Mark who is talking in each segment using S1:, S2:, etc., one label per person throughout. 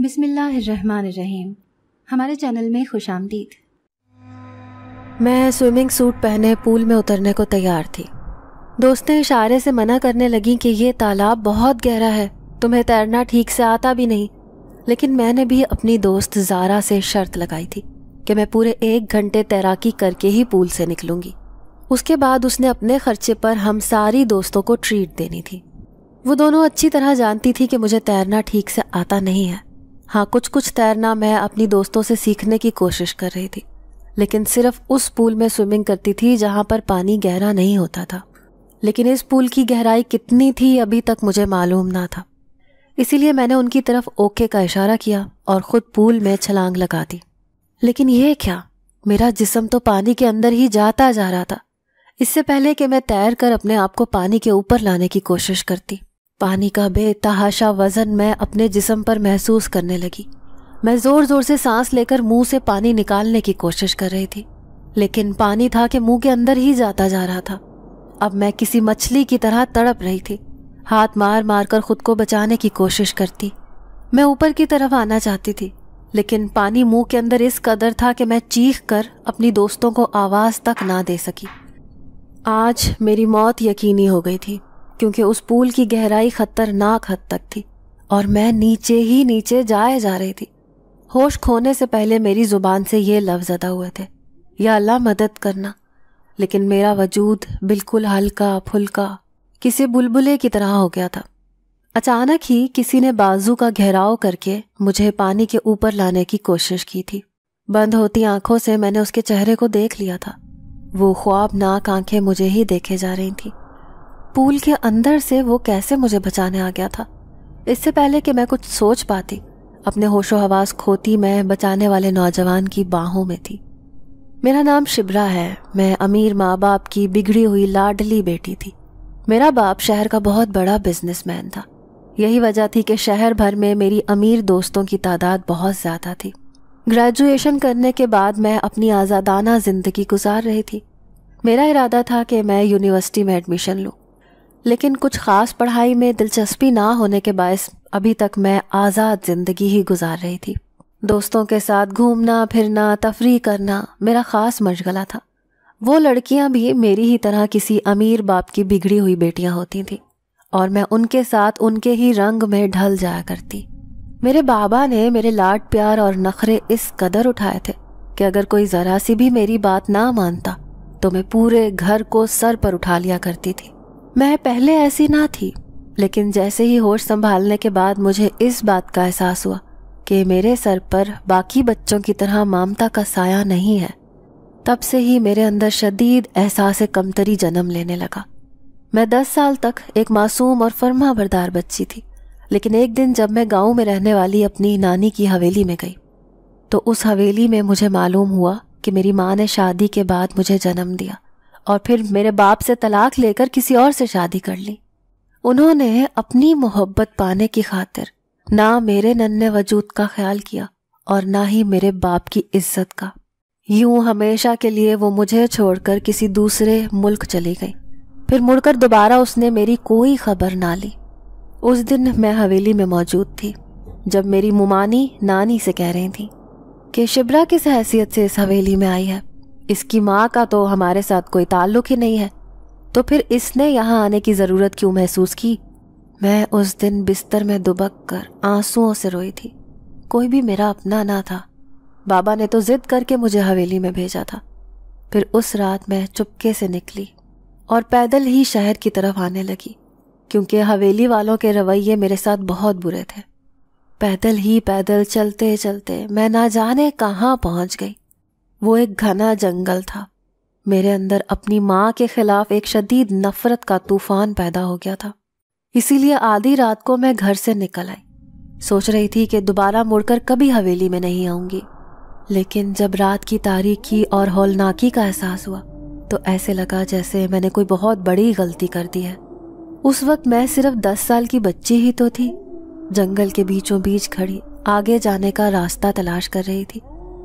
S1: بسم اللہ الرحمن الرحیم۔ ہمارے چینل میں خوش آمدید۔
S2: میں سوئمنگ سوٹ پہنے پول میں اترنے کو تیار تھی۔ دوستیں اشارے سے منع کرنے لگیں کہ یہ تالاب بہت گہرا ہے، تمہیں تیرنا ٹھیک سے آتا بھی نہیں، لیکن میں نے بھی اپنی دوست زارا سے شرط لگائی تھی کہ میں پورے 1 گھنٹے تیراکی کر کے ہی پول سے نکلوں گی۔ اس کے بعد اس نے اپنے خرچے پر ہم ساری دوستوں کو ٹریٹ دینی تھی۔ وہ دونوں اچھی طرح جانتی تھی کہ مجھے تیرنا ٹھیک سے آتا نہیں ہے۔ ہاں، کچھ تیرنا میں اپنی دوستوں سے سیکھنے کی کوشش کر رہی تھی، لیکن صرف اس پول میں سوئمنگ کرتی تھی جہاں پر پانی گہرا نہیں ہوتا تھا، لیکن اس پول کی گہرائی کتنی تھی ابھی تک مجھے معلوم نہ تھا۔ اسی لیے میں نے ان کی طرف اوکے کا اشارہ کیا اور خود پول میں چھلانگ لگا دی۔ لیکن یہ کیا، میرا جسم تو پانی کے اندر ہی جاتا جا رہا تھا۔ اس سے پہلے کہ میں تیر کر اپنے آپ کو پانی کے اوپر لانے کی کوشش کرتی، پانی کا بے تحاشا وزن میں اپنے جسم پر محسوس کرنے لگی۔ میں زور زور سے سانس لے کر منہ سے پانی نکالنے کی کوشش کر رہی تھی، لیکن پانی تھا کہ منہ کے اندر ہی جاتا جا رہا تھا۔ اب میں کسی مچھلی کی طرح تڑپ رہی تھی، ہاتھ مار مار کر خود کو بچانے کی کوشش کرتی۔ میں اوپر کی طرف آنا چاہتی تھی، لیکن پانی منہ کے اندر اس قدر تھا کہ میں چیخ کر اپنی دوستوں کو آواز تک نہ دے سکی۔ آج میری موت یقینی ہو گئی تھی، کیونکہ اس پول کی گہرائی خطرناک حد تک تھی اور میں نیچے ہی نیچے جائے جا رہی تھی۔ ہوش کھونے سے پہلے میری زبان سے یہ لفظ ادا ہوئے تھے، یا اللہ مدد کرنا، لیکن میرا وجود بالکل ہلکا پھلکا کسی بلبلے کی طرح ہو گیا تھا۔ اچانک ہی کسی نے بازو کا گھیراؤ کر کے مجھے پانی کے اوپر لانے کی کوشش کی تھی۔ بند ہوتی آنکھوں سے میں نے اس کے چہرے کو دیکھ لیا تھا۔ وہ خوابناک آنکھیں مجھے ہی دیکھے جا رہی تھیں۔ پول کے اندر سے وہ کیسے مجھے بچانے آ گیا تھا؟ اس سے پہلے کہ میں کچھ سوچ پاتی، اپنے ہوش و حواس کھوتی میں بچانے والے نوجوان کی باہوں میں تھی۔ میرا نام شبرا ہے، میں امیر ماں باپ کی بگڑی ہوئی لاڈلی بیٹی تھی۔ میرا باپ شہر کا بہت بڑا بزنس مین تھا، یہی وجہ تھی کہ شہر بھر میں میری امیر دوستوں کی تعداد بہت زیادہ تھی۔ گریجویشن کرنے کے بعد میں اپنی آزادانہ زندگی گزار رہی تھی۔ میرا ارادہ تھا کہ میں یونیورسٹی میں ایڈمیشن لوں، لیکن کچھ خاص پڑھائی میں دلچسپی نہ ہونے کے باعث ابھی تک میں آزاد زندگی ہی گزار رہی تھی۔ دوستوں کے ساتھ گھومنا پھرنا، تفریح کرنا میرا خاص مشغلہ تھا۔ وہ لڑکیاں بھی میری ہی طرح کسی امیر باپ کی بگڑی ہوئی بیٹیاں ہوتی تھیں، اور میں ان کے ساتھ ان کے ہی رنگ میں ڈھل جایا کرتی۔ میرے بابا نے میرے لاڈ پیار اور نخرے اس قدر اٹھائے تھے کہ اگر کوئی ذرا سی بھی میری بات نہ مانتا تو میں پورے گھر کو سر پر اٹھا لیا کرتی تھی۔ میں پہلے ایسی نہ تھی، لیکن جیسے ہی ہوش سنبھالنے کے بعد مجھے اس بات کا احساس ہوا کہ میرے سر پر باقی بچوں کی طرح ممتا کا سایہ نہیں ہے۔ تب سے ہی میرے اندر شدید احساس کمتری جنم لینے لگا۔ میں 10 سال تک ایک معصوم اور فرما بردار بچی تھی، لیکن ایک دن جب میں گاؤں میں رہنے والی اپنی نانی کی حویلی میں گئی تو اس حویلی میں مجھے معلوم ہوا کہ میری ماں نے شادی کے بعد مجھے جنم دیا اور پھر میرے باپ سے طلاق لے کر کسی اور سے شادی کر لی۔ انہوں نے اپنی محبت پانے کی خاطر نہ میرے ننھے وجود کا خیال کیا اور نہ ہی میرے باپ کی عزت کا۔ یوں ہمیشہ کے لیے وہ مجھے چھوڑ کر کسی دوسرے ملک چلی گئی۔ پھر مڑ کر دوبارہ اس نے میری کوئی خبر نہ لی۔ اس دن میں حویلی میں موجود تھی جب میری ممانی نانی سے کہہ رہی تھی کہ شبرا کس حیثیت سے اس حویلی میں آئی ہے، اس کی ماں کا تو ہمارے ساتھ کوئی تعلق ہی نہیں ہے، تو پھر اس نے یہاں آنے کی ضرورت کیوں محسوس کی؟ میں اس دن بستر میں دبک کر آنسوؤں سے روئی تھی۔ کوئی بھی میرا اپنا نہ تھا۔ بابا نے تو ضد کر کے مجھے حویلی میں بھیجا تھا۔ پھر اس رات میں چپکے سے نکلی اور پیدل ہی شہر کی طرف آنے لگی، کیونکہ حویلی والوں کے رویے میرے ساتھ بہت برے تھے۔ پیدل چلتے چلتے میں نہ جانے کہاں پہنچ گئی۔ وہ ایک گھنا جنگل تھا۔ میرے اندر اپنی ماں کے خلاف ایک شدید نفرت کا طوفان پیدا ہو گیا تھا۔ اسی لیے آدھی رات کو میں گھر سے نکل آئی، سوچ رہی تھی کہ دوبارہ مڑ کر کبھی حویلی میں نہیں آؤں گی۔ لیکن جب رات کی تاریکی اور ہولناکی کا احساس ہوا تو ایسے لگا جیسے میں نے کوئی بہت بڑی غلطی کر دی ہے۔ اس وقت میں صرف 10 سال کی بچی ہی تو تھی، جنگل کے بیچوں بیچ کھڑی آگے جانے کا راستہ تلاش کر رہی تھی،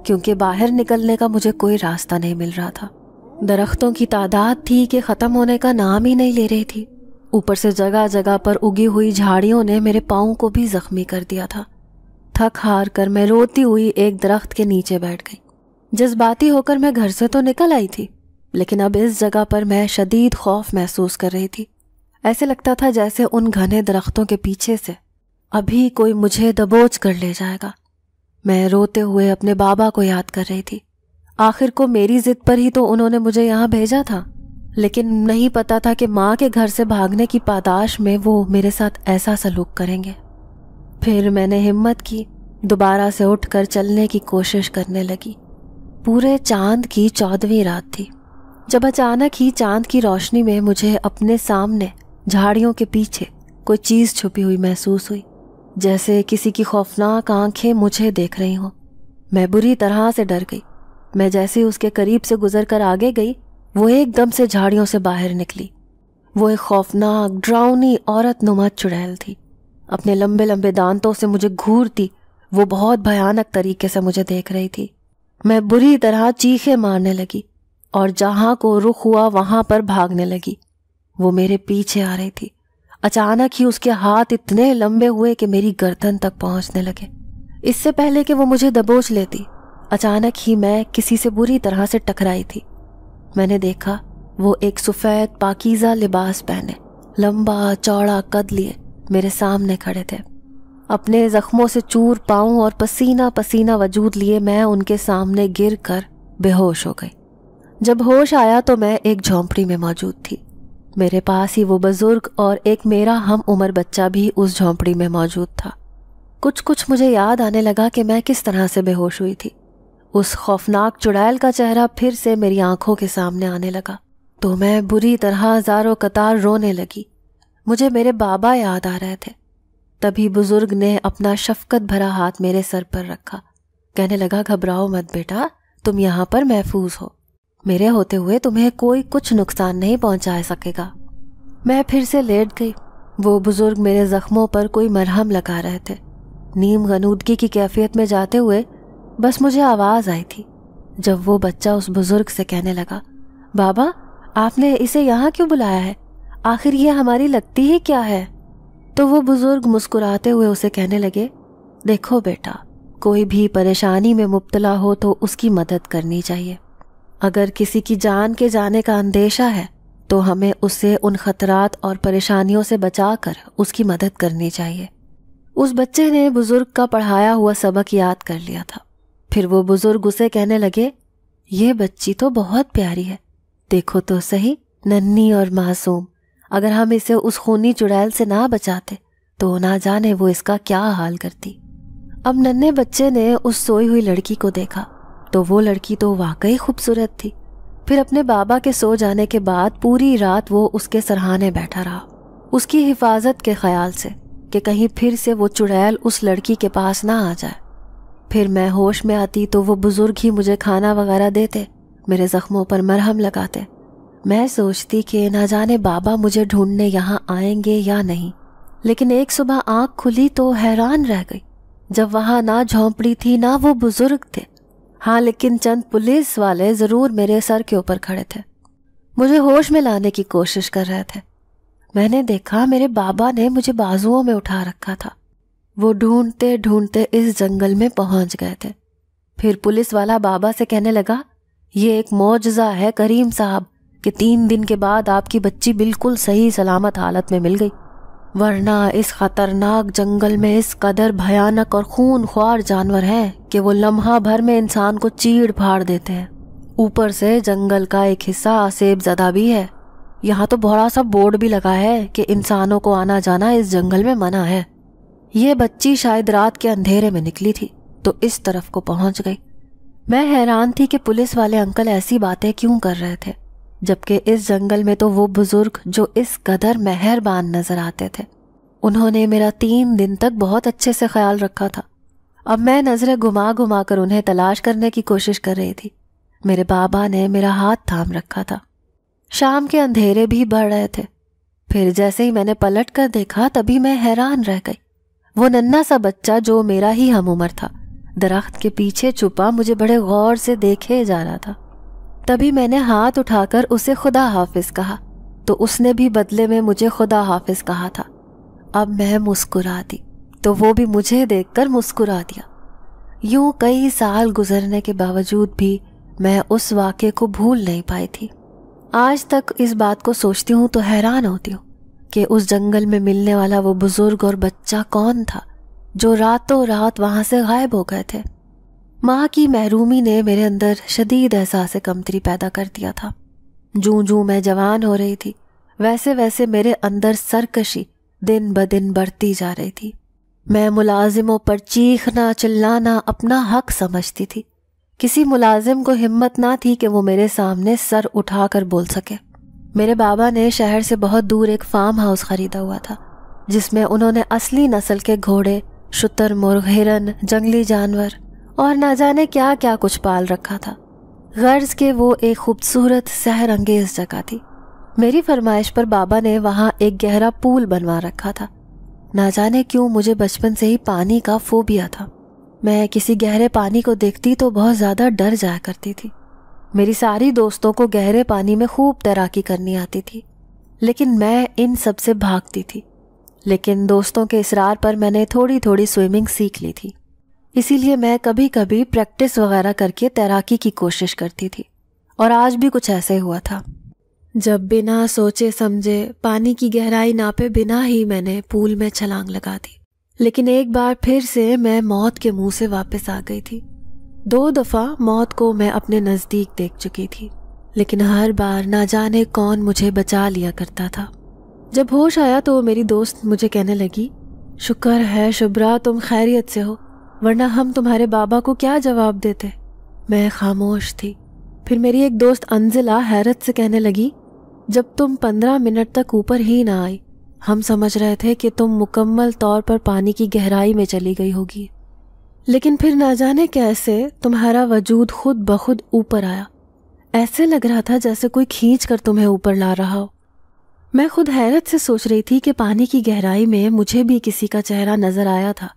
S2: کیونکہ باہر نکلنے کا مجھے کوئی راستہ نہیں مل رہا تھا۔ درختوں کی تعداد تھی کہ ختم ہونے کا نام ہی نہیں لے رہی تھی۔ اوپر سے جگہ جگہ پر اگی ہوئی جھاڑیوں نے میرے پاؤں کو بھی زخمی کر دیا تھا۔ تھک ہار کر میں روتی ہوئی ایک درخت کے نیچے بیٹھ گئی۔ جذباتی ہو کر میں گھر سے تو نکل آئی تھی، لیکن اب اس جگہ پر میں شدید خوف محسوس کر رہی تھی۔ ایسے لگتا تھا جیسے ان گھنے درختوں کے پیچھے سے ابھی کوئی مجھے دبوچ کر لے جائے گا۔ میں روتے ہوئے اپنے بابا کو یاد کر رہی تھی۔ آخر کو میری ضد پر ہی تو انہوں نے مجھے یہاں بھیجا تھا، لیکن نہیں پتا تھا کہ ماں کے گھر سے بھاگنے کی پاداش میں وہ میرے ساتھ ایسا سلوک کریں گے۔ پھر میں نے ہمت کی، دوبارہ سے اٹھ کر چلنے کی کوشش کرنے لگی۔ پورے چاند کی 14ویں رات تھی جب اچانک ہی چاند کی روشنی میں مجھے اپنے سامنے جھاڑیوں کے پیچھے کوئی چیز چھپی ہوئی محسوس ہوئی، جیسے کسی کی خوفناک آنکھیں مجھے دیکھ رہی ہوں۔ میں بری طرح سے ڈر گئی۔ میں جیسے اس کے قریب سے گزر کر آگے گئی، وہ ایک دم سے جھاڑیوں سے باہر نکلی۔ وہ ایک خوفناک ڈراؤنی عورت نما چڑیل تھی۔ اپنے لمبے لمبے دانتوں سے مجھے گھورتی وہ بہت بھیانک طریقے سے مجھے دیکھ رہی تھی۔ میں بری طرح چیخیں مارنے لگی اور جہاں کو رخ ہوا وہاں پر بھاگنے لگی۔ وہ میرے پیچھے آ رہی تھی۔ اچانک ہی اس کے ہاتھ اتنے لمبے ہوئے کہ میری گردن تک پہنچنے لگے۔ اس سے پہلے کہ وہ مجھے دبوچ لیتی، اچانک ہی میں کسی سے بری طرح سے ٹکرائی تھی۔ میں نے دیکھا وہ ایک سفید پاکیزہ لباس پہنے، لمبا چوڑا قد لیے میرے سامنے کھڑے تھے۔ اپنے زخموں سے چور پاؤں اور پسینہ پسینہ وجود لیے میں ان کے سامنے گر کر بے ہوش ہو گئی۔ جب ہوش آیا تو میں ایک جھونپڑی میں موجود تھی۔ میرے پاس ہی وہ بزرگ اور ایک میرا ہم عمر بچہ بھی اس جھونپڑی میں موجود تھا۔ کچھ مجھے یاد آنے لگا کہ میں کس طرح سے بے ہوش ہوئی تھی۔ اس خوفناک چڑیل کا چہرہ پھر سے میری آنکھوں کے سامنے آنے لگا تو میں بری طرح زارو قطار رونے لگی۔ مجھے میرے بابا یاد آ رہے تھے۔ تبھی بزرگ نے اپنا شفقت بھرا ہاتھ میرے سر پر رکھا، کہنے لگا گھبراؤ مت بیٹا، تم یہاں پر محفوظ ہو، میرے ہوتے ہوئے تمہیں کوئی کچھ نقصان نہیں پہنچا سکے گا۔ میں پھر سے لیٹ گئی۔ وہ بزرگ میرے زخموں پر کوئی مرہم لگا رہے تھے۔ نیم غنودگی کی کیفیت میں جاتے ہوئے بس مجھے آواز آئی تھی جب وہ بچہ اس بزرگ سے کہنے لگا، بابا آپ نے اسے یہاں کیوں بلایا ہے؟ آخر یہ ہماری لگتی ہی کیا ہے؟ تو وہ بزرگ مسکراتے ہوئے اسے کہنے لگے، دیکھو بیٹا، کوئی بھی پریشانی میں مبتلا ہو تو اس کی مدد کرنی چاہیے۔ اگر کسی کی جان کے جانے کا اندیشہ ہے تو ہمیں اسے ان خطرات اور پریشانیوں سے بچا کر اس کی مدد کرنی چاہیے۔ اس بچے نے بزرگ کا پڑھایا ہوا سبق یاد کر لیا تھا۔ پھر وہ بزرگ اسے کہنے لگے، یہ بچی تو بہت پیاری ہے، دیکھو تو صحیح، ننھی اور معصوم، اگر ہم اسے اس خونی چڑیل سے نہ بچاتے تو نہ جانے وہ اس کا کیا حال کرتی۔ اب ننھے بچے نے اس سوئی ہوئی لڑکی کو دیکھا تو وہ لڑکی تو واقعی خوبصورت تھی۔ پھر اپنے بابا کے سو جانے کے بعد پوری رات وہ اس کے سرہانے بیٹھا رہا، اس کی حفاظت کے خیال سے کہ کہیں پھر سے وہ چڑیل اس لڑکی کے پاس نہ آ جائے۔ پھر میں ہوش میں آتی تو وہ بزرگ ہی مجھے کھانا وغیرہ دیتے، میرے زخموں پر مرہم لگاتے۔ میں سوچتی کہ نہ جانے بابا مجھے ڈھونڈنے یہاں آئیں گے یا نہیں، لیکن ایک صبح آنکھ کھلی تو حیران رہ گئی جب وہاں نہ جھونپڑی تھی نہ وہ بزرگ تھے۔ ہاں لیکن چند پولیس والے ضرور میرے سر کے اوپر کھڑے تھے، مجھے ہوش میں لانے کی کوشش کر رہے تھے۔ میں نے دیکھا میرے بابا نے مجھے بازوؤں میں اٹھا رکھا تھا۔ وہ ڈھونڈتے ڈھونڈتے اس جنگل میں پہنچ گئے تھے۔ پھر پولیس والا بابا سے کہنے لگا، یہ ایک معجزہ ہے کریم صاحب کہ 3 دن کے بعد آپ کی بچی بالکل صحیح سلامت حالت میں مل گئی، ورنہ اس خطرناک جنگل میں اس قدر بھیانک اور خون خوار جانور ہیں کہ وہ لمحہ بھر میں انسان کو چیڑ پھاڑ دیتے ہیں۔ اوپر سے جنگل کا ایک حصہ آسیب زدہ بھی ہے۔ یہاں تو بڑا سا بورڈ بھی لگا ہے کہ انسانوں کو آنا جانا اس جنگل میں منع ہے۔ یہ بچی شاید رات کے اندھیرے میں نکلی تھی تو اس طرف کو پہنچ گئی۔ میں حیران تھی کہ پولیس والے انکل ایسی باتیں کیوں کر رہے تھے، جبکہ اس جنگل میں تو وہ بزرگ جو اس قدر مہربان نظر آتے تھے، انہوں نے میرا 3 دن تک بہت اچھے سے خیال رکھا تھا۔ اب میں نظریں گھما گھما کر انہیں تلاش کرنے کی کوشش کر رہی تھی۔ میرے بابا نے میرا ہاتھ تھام رکھا تھا۔ شام کے اندھیرے بھی بڑھ رہے تھے۔ پھر جیسے ہی میں نے پلٹ کر دیکھا تبھی میں حیران رہ گئی۔ وہ ننھا سا بچہ جو میرا ہی ہم عمر تھا، درخت کے پیچھے چھپا مجھے بڑے غور سے دیکھے جا رہا تھا۔ تبھی میں نے ہاتھ اٹھا کر اسے خدا حافظ کہا تو اس نے بھی بدلے میں مجھے خدا حافظ کہا تھا۔ اب میں مسکراتی تو وہ بھی مجھے دیکھ کر مسکرا دیا۔ یوں کئی سال گزرنے کے باوجود بھی میں اس واقعے کو بھول نہیں پائی تھی۔ آج تک اس بات کو سوچتی ہوں تو حیران ہوتی ہوں کہ اس جنگل میں ملنے والا وہ بزرگ اور بچہ کون تھا جو راتوں رات وہاں سے غائب ہو گئے تھے۔ ماں کی محرومی نے میرے اندر شدید احساس کمتری پیدا کر دیا تھا۔ جوں جوں میں جوان ہو رہی تھی ویسے ویسے میرے اندر سرکشی دن بدن بڑھتی جا رہی تھی۔ میں ملازموں پر چیخنا چلانا اپنا حق سمجھتی تھی۔ کسی ملازم کو ہمت نہ تھی کہ وہ میرے سامنے سر اٹھا کر بول سکے۔ میرے بابا نے شہر سے بہت دور ایک فارم ہاؤس خریدا ہوا تھا جس میں انہوں نے اصلی نسل کے گھوڑے، شتر مرغ، ہرن، جنگلی جانور اور نہ جانے کیا کیا کچھ پال رکھا تھا۔ غرض کہ وہ ایک خوبصورت سحر انگیز جگہ تھی۔ میری فرمائش پر بابا نے وہاں ایک گہرا پول بنوا رکھا تھا۔ نہ جانے کیوں مجھے بچپن سے ہی پانی کا فوبیا تھا۔ میں کسی گہرے پانی کو دیکھتی تو بہت زیادہ ڈر جایا کرتی تھی۔ میری ساری دوستوں کو گہرے پانی میں خوب تیراکی کرنی آتی تھی لیکن میں ان سب سے بھاگتی تھی۔ لیکن دوستوں کے اصرار پر میں نے تھوڑی تھوڑی سوئمنگ سیکھ لی تھی، اسی لیے میں کبھی کبھی پریکٹس وغیرہ کر کے تیراکی کی کوشش کرتی تھی، اور آج بھی کچھ ایسے ہوا تھا جب بنا سوچے سمجھے پانی کی گہرائی ناپے بنا ہی میں نے پول میں چھلانگ لگا دی۔ لیکن ایک بار پھر سے میں موت کے منہ سے واپس آ گئی تھی۔ 2 دفعہ موت کو میں اپنے نزدیک دیکھ چکی تھی، لیکن ہر بار نہ جانے کون مجھے بچا لیا کرتا تھا۔ جب ہوش آیا تو میری دوست مجھے کہنے لگی، شکر ہے شبرا تم خیریت سے ہو، ورنہ ہم تمہارے بابا کو کیا جواب دیتے۔ میں خاموش تھی۔ پھر میری ایک دوست انزلہ حیرت سے کہنے لگی، جب تم 15 منٹ تک اوپر ہی نہ آئی ہم سمجھ رہے تھے کہ تم مکمل طور پر پانی کی گہرائی میں چلی گئی ہوگی، لیکن پھر نہ جانے کیسے تمہارا وجود خود بخود اوپر آیا۔ ایسے لگ رہا تھا جیسے کوئی کھینچ کر تمہیں اوپر لا رہا ہو۔ میں خود حیرت سے سوچ رہی تھی کہ پانی کی گہرائی میں مجھے بھی کسی کا چہرہ نظر آیا تھا۔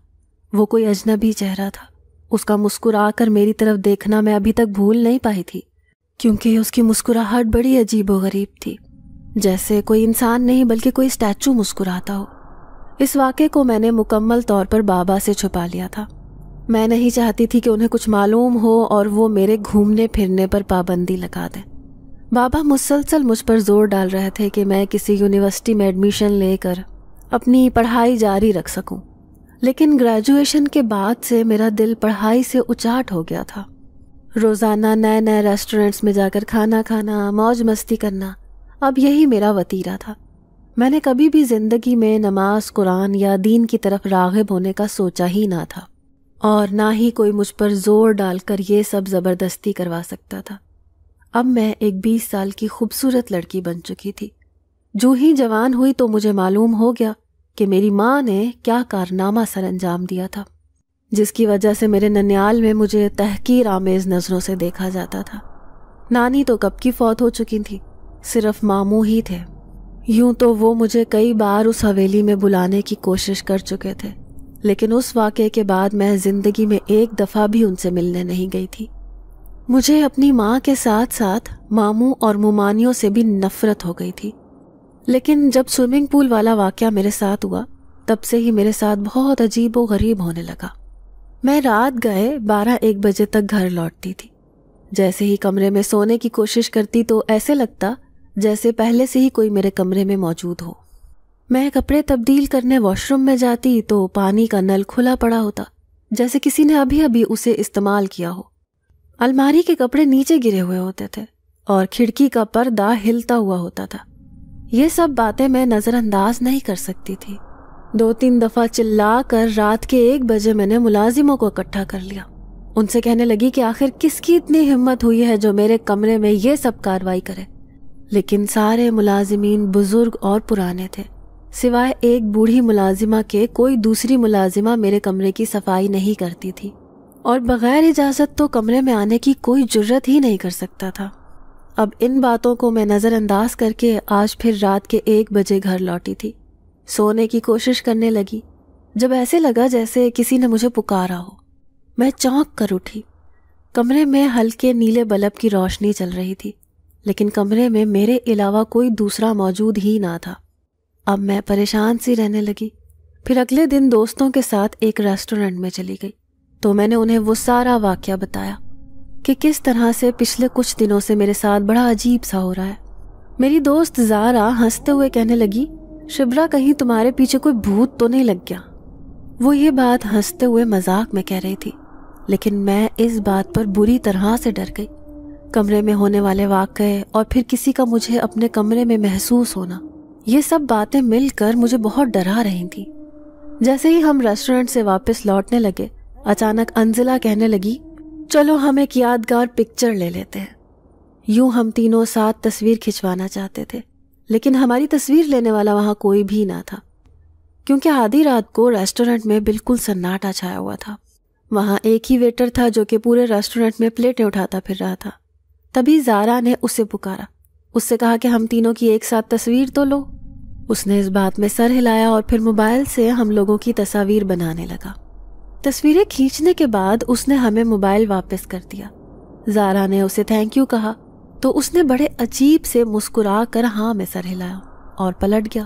S2: وہ کوئی اجنبی چہرہ تھا۔ اس کا مسکرا کر میری طرف دیکھنا میں ابھی تک بھول نہیں پائی تھی، کیونکہ اس کی مسکراہٹ بڑی عجیب و غریب تھی، جیسے کوئی انسان نہیں بلکہ کوئی اسٹیچو مسکراتا ہو۔ اس واقعے کو میں نے مکمل طور پر بابا سے چھپا لیا تھا۔ میں نہیں چاہتی تھی کہ انہیں کچھ معلوم ہو اور وہ میرے گھومنے پھرنے پر پابندی لگا دیں۔ بابا مسلسل مجھ پر زور ڈال رہے تھے کہ میں کسی یونیورسٹی میں ایڈمیشن لے کر اپنی پڑھائی جاری رکھ سکوں، لیکن گریجویشن کے بعد سے میرا دل پڑھائی سے اچاٹ ہو گیا تھا۔ روزانہ نئے نئے ریسٹورنٹس میں جا کر کھانا کھانا، موج مستی کرنا، اب یہی میرا وتیرہ تھا۔ میں نے کبھی بھی زندگی میں نماز، قرآن یا دین کی طرف راغب ہونے کا سوچا ہی نہ تھا، اور نہ ہی کوئی مجھ پر زور ڈال کر یہ سب زبردستی کروا سکتا تھا۔ اب میں ایک 20 سال کی خوبصورت لڑکی بن چکی تھی۔ جو ہی جوان ہوئی تو مجھے معلوم ہو گیا کہ میری ماں نے کیا کارنامہ سر انجام دیا تھا، جس کی وجہ سے میرے ننیال میں مجھے تحقیر آمیز نظروں سے دیکھا جاتا تھا۔ نانی تو کب کی فوت ہو چکی تھی، صرف ماموں ہی تھے۔ یوں تو وہ مجھے کئی بار اس حویلی میں بلانے کی کوشش کر چکے تھے، لیکن اس واقعے کے بعد میں زندگی میں ایک دفعہ بھی ان سے ملنے نہیں گئی تھی۔ مجھے اپنی ماں کے ساتھ ساتھ ماموں اور ممانیوں سے بھی نفرت ہو گئی تھی۔ لیکن جب سوئمنگ پول والا واقعہ میرے ساتھ ہوا تب سے ہی میرے ساتھ بہت عجیب و غریب ہونے لگا۔ میں رات گئے 12-1 بجے تک گھر لوٹتی تھی۔ جیسے ہی کمرے میں سونے کی کوشش کرتی تو ایسے لگتا جیسے پہلے سے ہی کوئی میرے کمرے میں موجود ہو۔ میں کپڑے تبدیل کرنے واش روم میں جاتی تو پانی کا نل کھلا پڑا ہوتا، جیسے کسی نے ابھی ابھی اسے استعمال کیا ہو۔ الماری کے کپڑے نیچے گرے ہوئے ہوتے تھے اور کھڑکی کا پردہ ہلتا ہوا ہوتا تھا۔ یہ سب باتیں میں نظر انداز نہیں کر سکتی تھی۔ 2-3 دفعہ چلا کر رات کے 1 بجے میں نے ملازموں کو اکٹھا کر لیا۔ ان سے کہنے لگی کہ آخر کس کی اتنی ہمت ہوئی ہے جو میرے کمرے میں یہ سب کاروائی کرے۔ لیکن سارے ملازمین بزرگ اور پرانے تھے، سوائے ایک بوڑھی ملازمہ کے کوئی دوسری ملازمہ میرے کمرے کی صفائی نہیں کرتی تھی، اور بغیر اجازت تو کمرے میں آنے کی کوئی جرت ہی نہیں کر سکتا تھا۔ اب ان باتوں کو میں نظر انداز کر کے آج پھر رات کے 1 بجے گھر لوٹی تھی۔ سونے کی کوشش کرنے لگی جب ایسے لگا جیسے کسی نے مجھے پکارا ہو۔ میں چونک کر اٹھی۔ کمرے میں ہلکے نیلے بلب کی روشنی چل رہی تھی، لیکن کمرے میں میرے علاوہ کوئی دوسرا موجود ہی نہ تھا۔ اب میں پریشان سی رہنے لگی۔ پھر اگلے دن دوستوں کے ساتھ ایک ریسٹورنٹ میں چلی گئی تو میں نے انہیں وہ سارا واقعہ بتایا کہ کس طرح سے پچھلے کچھ دنوں سے میرے ساتھ بڑا عجیب سا ہو رہا ہے۔ میری دوست زارا ہنستے ہوئے کہنے لگی، شبرا کہیں تمہارے پیچھے کوئی بھوت تو نہیں لگ گیا؟ وہ یہ بات ہنستے ہوئے مذاق میں کہہ رہی تھی، لیکن میں اس بات پر بری طرح سے ڈر گئی۔ کمرے میں ہونے والے واقعے اور پھر کسی کا مجھے اپنے کمرے میں محسوس ہونا، یہ سب باتیں مل کر مجھے بہت ڈرا رہی تھیں۔ جیسے ہی ہم ریسٹورنٹ سے واپس لوٹنے لگے، اچانک انزلہ کہنے لگی، چلو ہم ایک یادگار پکچر لے لیتے ہیں۔ یوں ہم تینوں ساتھ تصویر کھنچوانا چاہتے تھے، لیکن ہماری تصویر لینے والا وہاں کوئی بھی نہ تھا، کیونکہ آدھی رات کو ریسٹورنٹ میں بالکل سناٹا چھایا ہوا تھا۔ وہاں ایک ہی ویٹر تھا جو کہ پورے ریسٹورنٹ میں پلیٹیں اٹھاتا پھر رہا تھا۔ تبھی زارا نے اسے پکارا، اس سے کہا کہ ہم تینوں کی ایک ساتھ تصویر تو لو۔ اس نے اس بات میں سر ہلایا اور پھر موبائل سے ہم لوگوں کی تصاویر بنانے لگا۔ تصویریں کھینچنے کے بعد اس نے ہمیں موبائل واپس کر دیا۔ زارا نے اسے تھینک یو کہا تو اس نے بڑے عجیب سے مسکرا کر ہاں میں سر ہلایا اور پلٹ گیا۔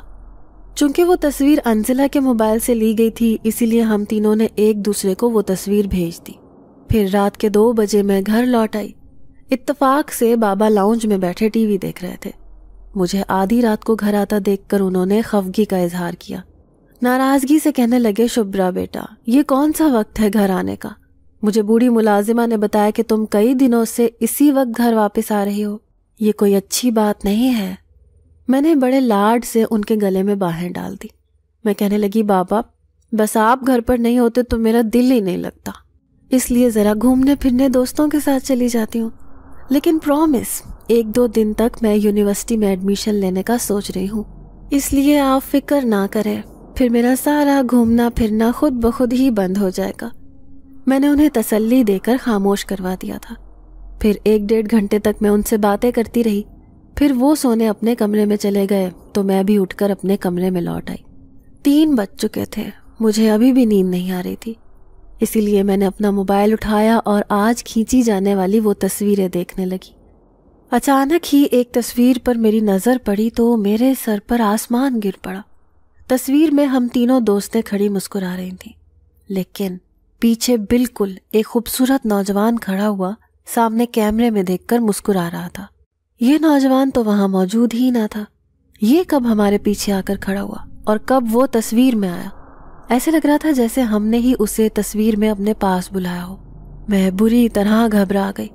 S2: چونکہ وہ تصویر انزلہ کے موبائل سے لی گئی تھی، اسی لیے ہم تینوں نے ایک دوسرے کو وہ تصویر بھیج دی۔ پھر رات کے 2 بجے میں گھر لوٹ آئی۔ اتفاق سے بابا لاؤنج میں بیٹھے ٹی وی دیکھ رہے تھے۔ مجھے آدھی رات کو گھر آتا دیکھ کر انہوں نے خفگی کا اظہار کیا۔ ناراضگی سے کہنے لگے، شبرا بیٹا، یہ کون سا وقت ہے گھر آنے کا؟ مجھے بوڑھی ملازمہ نے بتایا کہ تم کئی دنوں سے اسی وقت گھر واپس آ رہی ہو، یہ کوئی اچھی بات نہیں ہے۔ میں نے بڑے لاڈ سے ان کے گلے میں باہیں ڈال دی۔ میں کہنے لگی، بابا بس آپ گھر پر نہیں ہوتے تو میرا دل ہی نہیں لگتا، اس لیے ذرا گھومنے پھرنے دوستوں کے ساتھ چلی جاتی ہوں، لیکن پرومس 1-2 دن تک میں یونیورسٹی میں ایڈمیشن لینے کا سوچ رہی ہوں، اس لیے آپ فکر نہ کریں، پھر میرا سارا گھومنا پھرنا خود بخود ہی بند ہو جائے گا۔ میں نے انہیں تسلی دے کر خاموش کروا دیا تھا۔ پھر 1-1.5 گھنٹے تک میں ان سے باتیں کرتی رہی۔ پھر وہ سونے اپنے کمرے میں چلے گئے تو میں بھی اٹھ کر اپنے کمرے میں لوٹ آئی۔ 3 بج چکے تھے، مجھے ابھی بھی نیند نہیں آ رہی تھی، اسی لیے میں نے اپنا موبائل اٹھایا اور آج کھینچی جانے والی وہ تصویریں دیکھنے لگی۔ اچانک ہی ایک تصویر پر میری نظر پڑی تو میرے سر پر آسمان گر پڑا۔ تصویر میں ہم تینوں دوستیں کھڑی مسکرا رہی تھیں، لیکن پیچھے بالکل ایک خوبصورت نوجوان کھڑا ہوا سامنے کیمرے میں دیکھ کر مسکرا رہا تھا۔ یہ نوجوان تو وہاں موجود ہی نہ تھا، یہ کب ہمارے پیچھے آ کر کھڑا ہوا اور کب وہ تصویر میں آیا؟ ایسے لگ رہا تھا جیسے ہم نے ہی اسے تصویر میں اپنے پاس بلایا ہو۔ میں بری طرح گھبرا گئی۔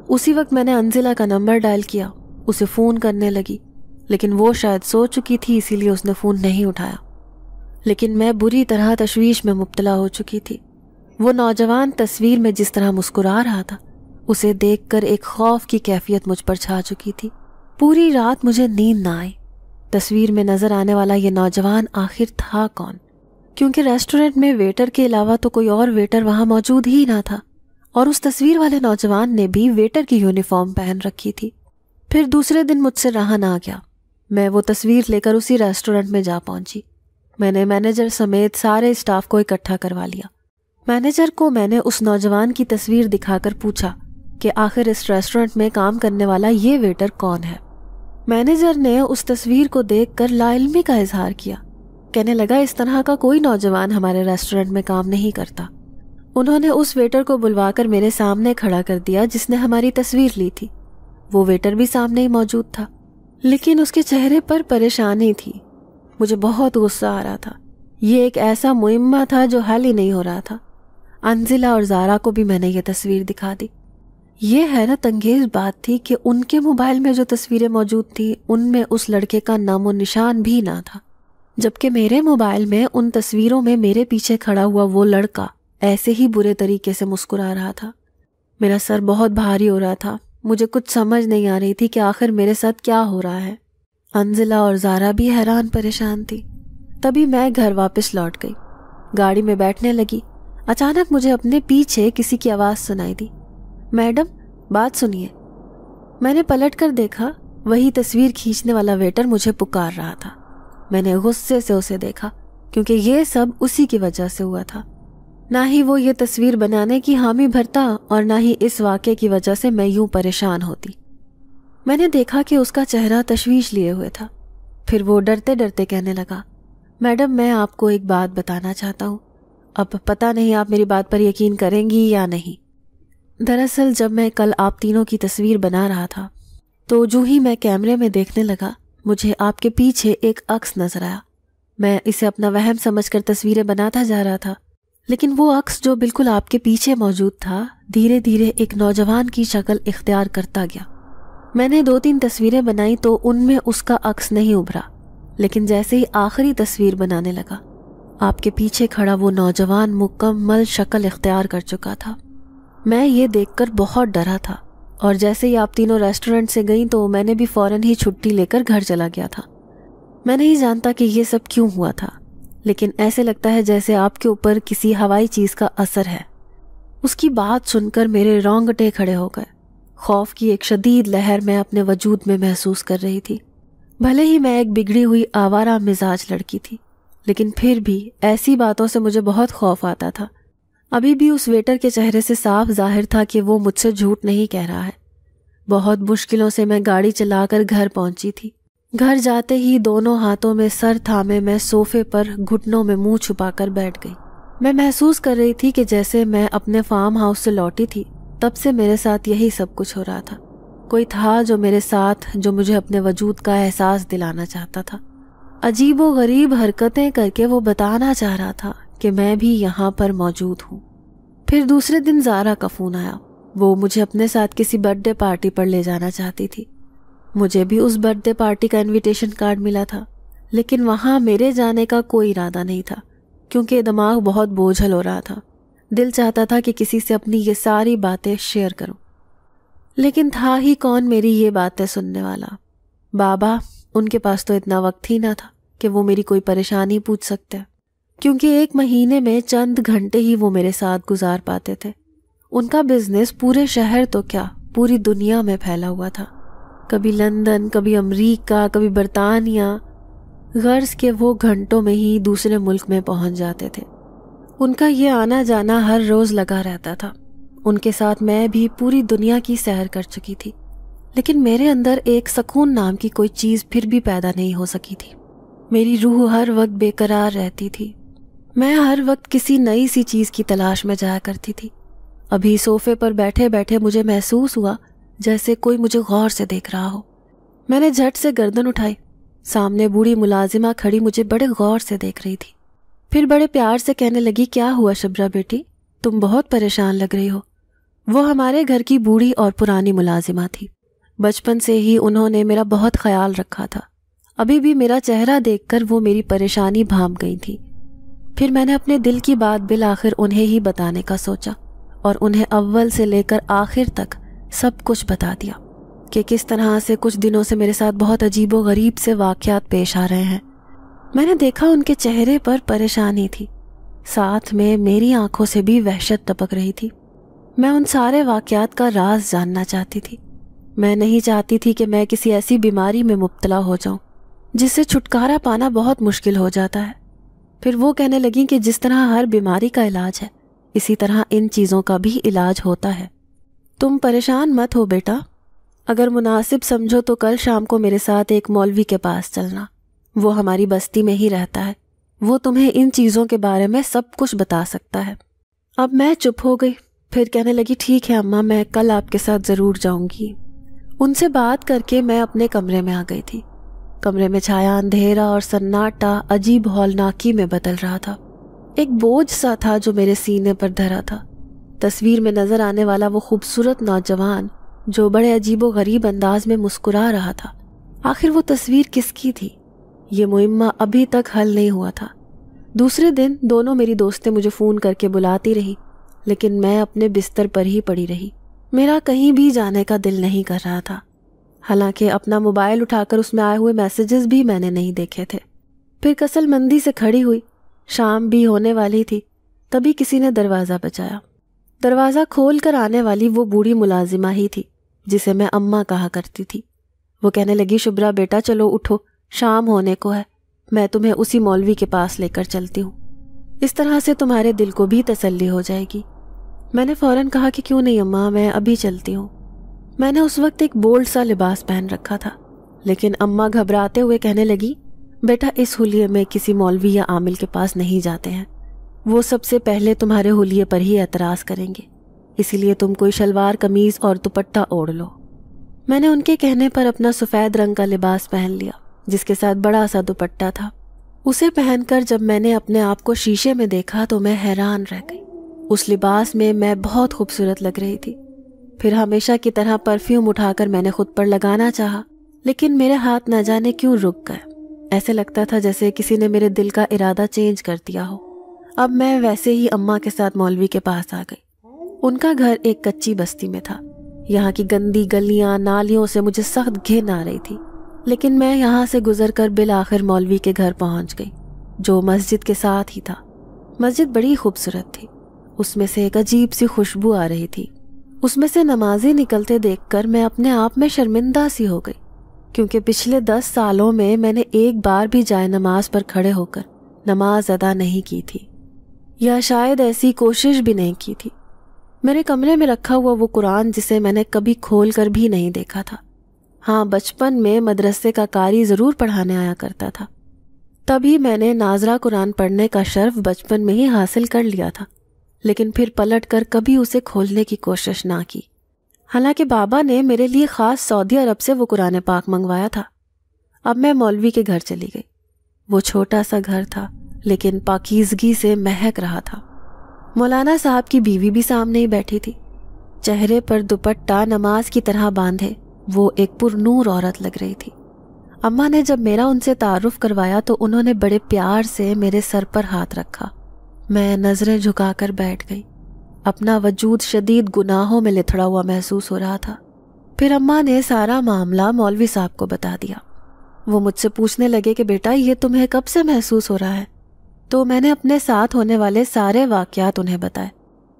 S2: اسی وقت میں نے انزلہ کا نمبر ڈائل کیا، اسے فون کرنے لگی، لیکن وہ شاید سو چکی تھی اسی لیے اس نے فون نہیں اٹھایا۔ لیکن میں بری طرح تشویش میں مبتلا ہو چکی تھی۔ وہ نوجوان تصویر میں جس طرح مسکرا رہا تھا، اسے دیکھ کر ایک خوف کی کیفیت مجھ پر چھا چکی تھی۔ پوری رات مجھے نیند نہ آئی۔ تصویر میں نظر آنے والا یہ نوجوان آخر تھا کون؟ کیونکہ ریسٹورنٹ میں ویٹر کے علاوہ تو کوئی اور ویٹر وہاں موجود ہی نہ تھا، اور اس تصویر والے نوجوان نے بھی ویٹر کی یونیفارم پہن رکھی تھی۔ پھر دوسرے دن مجھ سے رہا نہ گیا، میں وہ تصویر لے کر اسی ریسٹورنٹ میں جا پہنچی۔ میں نے مینیجر سمیت سارے اسٹاف کو اکٹھا کروا لیا۔ مینیجر کو میں نے اس نوجوان کی تصویر دکھا کر پوچھا کہ آخر اس ریسٹورنٹ میں کام کرنے والا یہ ویٹر کون ہے؟ مینیجر نے اس تصویر کو دیکھ کر لا علمی کا اظہار کیا، کہنے لگا اس طرح کا کوئی نوجوان ہمارے ریسٹورنٹ میں کام نہیں کرتا۔ انہوں نے اس ویٹر کو بلوا کر میرے سامنے کھڑا کر دیا جس نے ہماری تصویر لی تھی۔ وہ ویٹر بھی سامنے ہی موجود تھا، لیکن اس کے چہرے پر پریشانی تھی۔ مجھے بہت غصہ آ رہا تھا، یہ ایک ایسا معمہ تھا جو حل ہی نہیں ہو رہا تھا۔ انزلہ اور زارا کو بھی میں نے یہ تصویر دکھا دی۔ یہ حیرت انگیز بات تھی کہ ان کے موبائل میں جو تصویریں موجود تھیں ان میں اس لڑکے کا نام و نشان بھی نہ تھا، جبکہ میرے موبائل میں ان تصویروں میں میرے پیچھے کھڑا ہوا وہ لڑکا ایسے ہی برے طریقے سے مسکرا رہا تھا۔ میرا سر بہت بھاری ہو رہا تھا، مجھے کچھ سمجھ نہیں آ رہی تھی کہ آخر میرے ساتھ کیا ہو رہا ہے۔ انزلہ اور زارا بھی حیران پریشان تھی۔ تبھی میں گھر واپس لوٹ گئی، گاڑی میں بیٹھنے لگی۔ اچانک مجھے اپنے پیچھے کسی کی آواز سنائی دی، میڈم بات سنیے۔ میں نے پلٹ کر دیکھا، وہی تصویر کھینچنے والا ویٹر مجھے پکار رہا تھا۔ میں نے غصے سے اسے دیکھا کیونکہ یہ سب اسی کی وجہ سے ہوا تھا۔ نہ ہی وہ یہ تصویر بنانے کی حامی بھرتا اور نہ ہی اس واقعے کی وجہ سے میں یوں پریشان ہوتی۔ میں نے دیکھا کہ اس کا چہرہ تشویش لیے ہوئے تھا۔ پھر وہ ڈرتے ڈرتے کہنے لگا، میڈم میں آپ کو ایک بات بتانا چاہتا ہوں، اب پتہ نہیں آپ میری بات پر یقین کریں گی یا نہیں۔ دراصل جب میں کل آپ تینوں کی تصویر بنا رہا تھا تو جو ہی میں کیمرے میں دیکھنے لگا مجھے آپ کے پیچھے ایک عکس نظر آیا۔ میں اسے اپنا وہم سمجھ کر تصویریں بناتا جا رہا تھا، لیکن وہ عکس جو بالکل آپ کے پیچھے موجود تھا دھیرے دھیرے ایک نوجوان کی شکل اختیار کرتا گیا۔ میں نے 2-3 تصویریں بنائی تو ان میں اس کا عکس نہیں ابھرا، لیکن جیسے ہی آخری تصویر بنانے لگا آپ کے پیچھے کھڑا وہ نوجوان مکمل شکل اختیار کر چکا تھا۔ میں یہ دیکھ کر بہت ڈرا تھا، اور جیسے ہی آپ تینوں ریسٹورنٹ سے گئیں تو میں نے بھی فوراً ہی چھٹی لے کر گھر چلا گیا تھا۔ میں نہیں جانتا کہ یہ سب کیوں ہوا تھا، لیکن ایسے لگتا ہے جیسے آپ کے اوپر کسی ہوائی چیز کا اثر ہے۔ اس کی بات سن کر میرے رونگٹے کھڑے ہو گئے۔ خوف کی ایک شدید لہر میں اپنے وجود میں محسوس کر رہی تھی۔ بھلے ہی میں ایک بگڑی ہوئی آوارہ مزاج لڑکی تھی، لیکن پھر بھی ایسی باتوں سے مجھے بہت خوف آتا تھا۔ ابھی بھی اس ویٹر کے چہرے سے صاف ظاہر تھا کہ وہ مجھ سے جھوٹ نہیں کہہ رہا ہے۔ بہت مشکلوں سے میں گاڑی چلا کر گھر پہنچی تھی۔ گھر جاتے ہی دونوں ہاتھوں میں سر تھامے میں صوفے پر گھٹنوں میں منہ چھپا کر بیٹھ گئی۔ میں محسوس کر رہی تھی کہ جیسے میں اپنے فارم ہاؤس سے لوٹی تھی تب سے میرے ساتھ یہی سب کچھ ہو رہا تھا۔ کوئی تھا جو میرے ساتھ، جو مجھے اپنے وجود کا احساس دلانا چاہتا تھا۔ عجیب و غریب حرکتیں کر کے وہ بتانا چاہ رہا تھا کہ میں بھی یہاں پر موجود ہوں۔ پھر دوسرے دن زارا کا فون آیا۔ وہ مجھے اپنے ساتھ کسی برتھ ڈے پارٹی پر لے جانا چاہتی تھی۔ مجھے بھی اس برتھ ڈے پارٹی کا انویٹیشن کارڈ ملا تھا، لیکن وہاں میرے جانے کا کوئی ارادہ نہیں تھا کیونکہ دماغ بہت بوجھل ہو رہا تھا۔ دل چاہتا تھا کہ کسی سے اپنی یہ ساری باتیں شیئر کروں، لیکن تھا ہی کون میری یہ باتیں سننے والا۔ بابا، ان کے پاس تو اتنا وقت ہی نہ تھا کہ وہ میری کوئی پریشانی پوچھ سکتے، کیونکہ 1 مہینے میں چند گھنٹے ہی وہ میرے ساتھ گزار پاتے تھے۔ ان کا بزنس پورے شہر تو کیا پوری دنیا میں پھیلا ہوا تھا، کبھی لندن، کبھی امریکہ، کبھی برطانیہ۔ غرض کہ وہ گھنٹوں میں ہی دوسرے ملک میں پہنچ جاتے تھے۔ ان کا یہ آنا جانا ہر روز لگا رہتا تھا۔ ان کے ساتھ میں بھی پوری دنیا کی سیر کر چکی تھی، لیکن میرے اندر ایک سکون نام کی کوئی چیز پھر بھی پیدا نہیں ہو سکی تھی۔ میری روح ہر وقت بے قرار رہتی تھی۔ میں ہر وقت کسی نئی سی چیز کی تلاش میں جایا کرتی تھی۔ ابھی صوفے پر بیٹھے بیٹھے مجھے محسوس ہوا جیسے کوئی مجھے غور سے دیکھ رہا ہو۔ میں نے جھٹ سے گردن اٹھائی۔ سامنے بوڑھی ملازمہ کھڑی مجھے بڑے غور سے دیکھ رہی تھی۔ پھر بڑے پیار سے کہنے لگی، کیا ہوا شبرا بیٹی، تم بہت پریشان لگ رہی ہو۔ وہ ہمارے گھر کی بوڑھی اور پرانی ملازمہ تھی۔ بچپن سے ہی انہوں نے میرا بہت خیال رکھا تھا۔ ابھی بھی میرا چہرہ دیکھ کر وہ میری پریشانی بھانپ گئی تھی۔ پھر میں نے اپنے دل کی بات بالآخر انہیں ہی بتانے کا سوچا اور انہیں اول سے لے کر آخر تک سب کچھ بتا دیا کہ کس طرح سے کچھ دنوں سے میرے ساتھ بہت عجیب و غریب سے واقعات پیش آ رہے ہیں۔ میں نے دیکھا ان کے چہرے پر پریشانی تھی، ساتھ میں میری آنکھوں سے بھی وحشت ٹپک رہی تھی۔ میں ان سارے واقعات کا راز جاننا چاہتی تھی۔ میں نہیں چاہتی تھی کہ میں کسی ایسی بیماری میں مبتلا ہو جاؤں جس سے چھٹکارا پانا بہت مشکل ہو جاتا ہے۔ پھر وہ کہنے لگیں کہ جس طرح ہر بیماری کا علاج ہے، اسی طرح ان چیزوں کا بھی علاج ہوتا ہے۔ تم پریشان مت ہو بیٹا، اگر مناسب سمجھو تو کل شام کو میرے ساتھ ایک مولوی کے پاس چلنا، وہ ہماری بستی میں ہی رہتا ہے، وہ تمہیں ان چیزوں کے بارے میں سب کچھ بتا سکتا ہے۔ اب میں چپ ہو گئی، پھر کہنے لگی، ٹھیک ہے اماں، میں کل آپ کے ساتھ ضرور جاؤں گی۔ ان سے بات کر کے میں اپنے کمرے میں آ گئی تھی۔ کمرے میں چھایا اندھیرا اور سناٹا عجیب ہولناکی میں بدل رہا تھا۔ ایک بوجھ سا تھا جو میرے سینے پر دھرا تھا۔ تصویر میں نظر آنے والا وہ خوبصورت نوجوان جو بڑے عجیب و غریب انداز میں مسکرا رہا تھا، آخر وہ تصویر کس کی تھی؟ یہ معمہ ابھی تک حل نہیں ہوا تھا۔ دوسرے دن دونوں میری دوستیں مجھے فون کر کے بلاتی رہی، لیکن میں اپنے بستر پر ہی پڑی رہی۔ میرا کہیں بھی جانے کا دل نہیں کر رہا تھا، حالانکہ اپنا موبائل اٹھا کر اس میں آئے ہوئے میسیجز بھی میں نے نہیں دیکھے تھے۔ پھر کسل مندی سے کھڑی ہوئی، شام بھی ہونے والی تھی، تبھی کسی نے دروازہ بجایا۔ دروازہ کھول کر آنے والی وہ بوڑھی ملازمہ ہی تھی جسے میں اماں کہا کرتی تھی۔ وہ کہنے لگی، شبرا بیٹا چلو اٹھو، شام ہونے کو ہے، میں تمہیں اسی مولوی کے پاس لے کر چلتی ہوں، اس طرح سے تمہارے دل کو بھی تسلی ہو جائے گی۔ میں نے فوراً کہا کہ کیوں نہیں اماں، میں ابھی چلتی ہوں۔ میں نے اس وقت ایک بولڈ سا لباس پہن رکھا تھا، لیکن اماں گھبراتے ہوئے کہنے لگی، بیٹا اس حلیے میں کسی مولوی یا عامل کے پاس نہیں جاتے ہیں، وہ سب سے پہلے تمہارے حلیے پر ہی اعتراض کریں گے، اسی لیے تم کوئی شلوار قمیض اور دوپٹہ اوڑھ لو۔ میں نے ان کے کہنے پر اپنا سفید رنگ کا لباس پہن لیا جس کے ساتھ بڑا سا دوپٹہ تھا۔ اسے پہن کر جب میں نے اپنے آپ کو شیشے میں دیکھا تو میں حیران رہ گئی۔ اس لباس میں میں بہت خوبصورت لگ رہی تھی۔ پھر ہمیشہ کی طرح پرفیوم اٹھا کر میں نے خود پر لگانا چاہا، لیکن میرے ہاتھ نہ جانے کیوں رک گئے۔ ایسے لگتا تھا جیسے کسی نے میرے دل کا ارادہ چینج کر دیا ہو۔ اب میں ویسے ہی اماں کے ساتھ مولوی کے پاس آ گئی۔ ان کا گھر ایک کچی بستی میں تھا۔ یہاں کی گندی گلیاں نالیوں سے مجھے سخت گھن آ رہی تھی، لیکن میں یہاں سے گزر کر بالآخر مولوی کے گھر پہنچ گئی جو مسجد کے ساتھ ہی تھا۔ مسجد بڑی خوبصورت تھی، اس میں سے ایک عجیب سی خوشبو آ رہی تھی۔ اس میں سے نمازی نکلتے دیکھ کر میں اپنے آپ میں شرمندہ سی ہو گئی، کیونکہ پچھلے 10 سالوں میں میں نے ایک بار بھی جائے نماز پر کھڑے ہو کر نماز ادا نہیں کی تھی، یا شاید ایسی کوشش بھی نہیں کی تھی۔ میرے کمرے میں رکھا ہوا وہ قرآن جسے میں نے کبھی کھول کر بھی نہیں دیکھا تھا۔ ہاں، بچپن میں مدرسے کا قاری ضرور پڑھانے آیا کرتا تھا، تبھی میں نے ناظرہ قرآن پڑھنے کا شرف بچپن میں ہی حاصل کر لیا تھا، لیکن پھر پلٹ کر کبھی اسے کھولنے کی کوشش نہ کی۔ حالانکہ بابا نے میرے لیے خاص سعودی عرب سے وہ قرآن پاک منگوایا تھا۔ اب میں مولوی کے گھر چلی گئی۔ وہ چھوٹا سا گھر تھا لیکن پاکیزگی سے مہک رہا تھا۔ مولانا صاحب کی بیوی بھی سامنے ہی بیٹھی تھی، چہرے پر دوپٹہ نماز کی طرح باندھے وہ ایک پر نور عورت لگ رہی تھی۔ اماں نے جب میرا ان سے تعارف کروایا تو انہوں نے بڑے پیار سے میرے سر پر ہاتھ رکھا۔ میں نظریں جھکا کر بیٹھ گئی۔ اپنا وجود شدید گناہوں میں لتھڑا ہوا محسوس ہو رہا تھا۔ پھر اماں نے سارا معاملہ مولوی صاحب کو بتا دیا۔ وہ مجھ سے پوچھنے لگے کہ بیٹا یہ تمہیں کب سے محسوس ہو رہا ہے؟ تو میں نے اپنے ساتھ ہونے والے سارے واقعات انہیں بتائے۔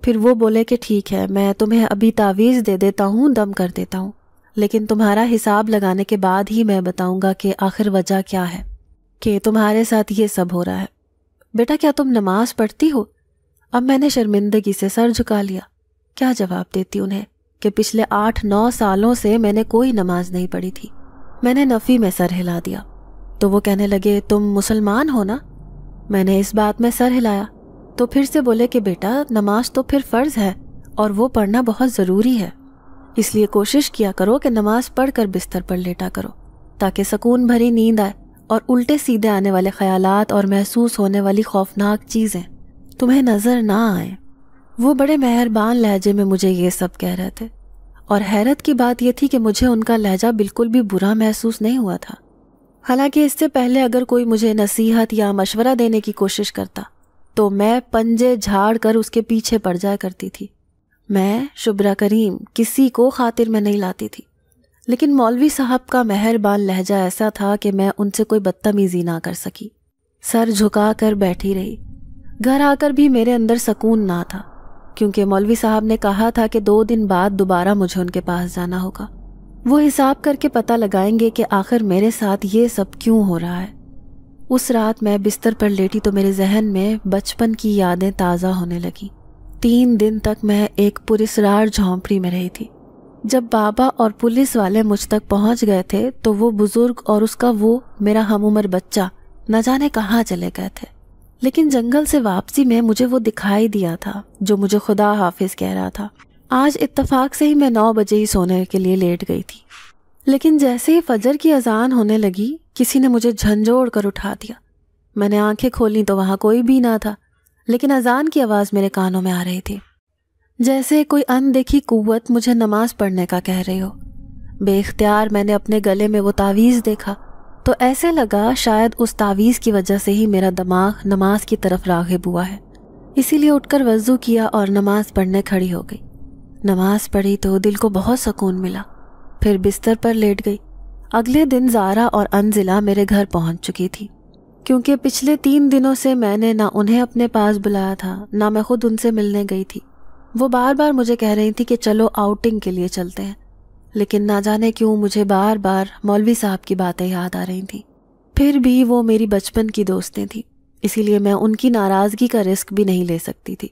S2: پھر وہ بولے کہ ٹھیک ہے، میں تمہیں ابھی تعویذ دے دیتا ہوں، دم کر دیتا ہوں، لیکن تمہارا حساب لگانے کے بعد ہی میں بتاؤں گا کہ آخر وجہ کیا ہے کہ تمہارے ساتھ یہ سب ہو رہا ہے۔ بیٹا کیا تم نماز پڑھتی ہو؟ اب میں نے شرمندگی سے سر جھکا لیا۔ کیا جواب دیتی انہیں کہ پچھلے 8-9 سالوں سے میں نے کوئی نماز نہیں پڑھی تھی۔ میں نے نفی میں سر ہلا دیا تو وہ کہنے لگے تم مسلمان ہو نا؟ میں نے اس بات میں سر ہلایا تو پھر سے بولے کہ بیٹا نماز تو پھر فرض ہے اور وہ پڑھنا بہت ضروری ہے، اس لیے کوشش کیا کرو کہ نماز پڑھ کر بستر پر لیٹا کرو تاکہ سکون بھری نیند آئے اور الٹے سیدھے آنے والے خیالات اور محسوس ہونے والی خوفناک چیزیں تمہیں نظر نہ آئیں۔ وہ بڑے مہربان لہجے میں مجھے یہ سب کہہ رہے تھے، اور حیرت کی بات یہ تھی کہ مجھے ان کا لہجہ بالکل بھی برا محسوس نہیں ہوا تھا۔ حالانکہ اس سے پہلے اگر کوئی مجھے نصیحت یا مشورہ دینے کی کوشش کرتا تو میں پنجے جھاڑ کر اس کے پیچھے پڑ جایا کرتی تھی۔ میں شبرا کریم کسی کو خاطر میں نہیں لاتی تھی، لیکن مولوی صاحب کا مہربان لہجہ ایسا تھا کہ میں ان سے کوئی بدتمیزی نہ کر سکی۔ سر جھکا کر بیٹھی رہی۔ گھر آ کر بھی میرے اندر سکون نہ تھا، کیونکہ مولوی صاحب نے کہا تھا کہ 2 دن بعد دوبارہ مجھے ان کے پاس جانا ہوگا۔ وہ حساب کر کے پتہ لگائیں گے کہ آخر میرے ساتھ یہ سب کیوں ہو رہا ہے۔ اس رات میں بستر پر لیٹی تو میرے ذہن میں بچپن کی یادیں تازہ ہونے لگیں۔ 3 دن تک میں ایک پراسرار جھونپڑی میں رہی تھی۔ جب بابا اور پولیس والے مجھ تک پہنچ گئے تھے تو وہ بزرگ اور اس کا وہ میرا ہم عمر بچہ نہ جانے کہاں چلے گئے تھے، لیکن جنگل سے واپسی میں مجھے وہ دکھائی دیا تھا جو مجھے خدا حافظ کہہ رہا تھا۔ آج اتفاق سے ہی میں 9 بجے ہی سونے کے لیے لیٹ گئی تھی، لیکن جیسے ہی فجر کی اذان ہونے لگی کسی نے مجھے جھنجھوڑ کر اٹھا دیا۔ میں نے آنکھیں کھولیں تو وہاں کوئی بھی نہ تھا، لیکن اذان کی آواز میرے کانوں میں آ رہی تھی، جیسے کوئی اندیکھی قوت مجھے نماز پڑھنے کا کہہ رہی ہو۔ بے اختیار میں نے اپنے گلے میں وہ تعویذ دیکھا تو ایسے لگا شاید اس تعویذ کی وجہ سے ہی میرا دماغ نماز کی طرف راغب ہوا ہے۔ اسی لیے اٹھ کر وضو کیا اور نماز پڑھنے کھڑی ہو گئی۔ نماز پڑھی تو دل کو بہت سکون ملا، پھر بستر پر لیٹ گئی۔ اگلے دن زارا اور انزلہ میرے گھر پہنچ چکی تھی، کیونکہ پچھلے 3 دنوں سے میں نے نہ انہیں اپنے پاس بلایا تھا نہ میں خود ان سے ملنے گئی تھی۔ وہ بار بار مجھے کہہ رہی تھی کہ چلو آؤٹنگ کے لیے چلتے ہیں، لیکن نہ جانے کیوں مجھے بار بار مولوی صاحب کی باتیں یاد آ رہی تھیں۔ پھر بھی وہ میری بچپن کی دوستیں تھیں، اسی لیے میں ان کی ناراضگی کا رسک بھی نہیں لے سکتی تھی۔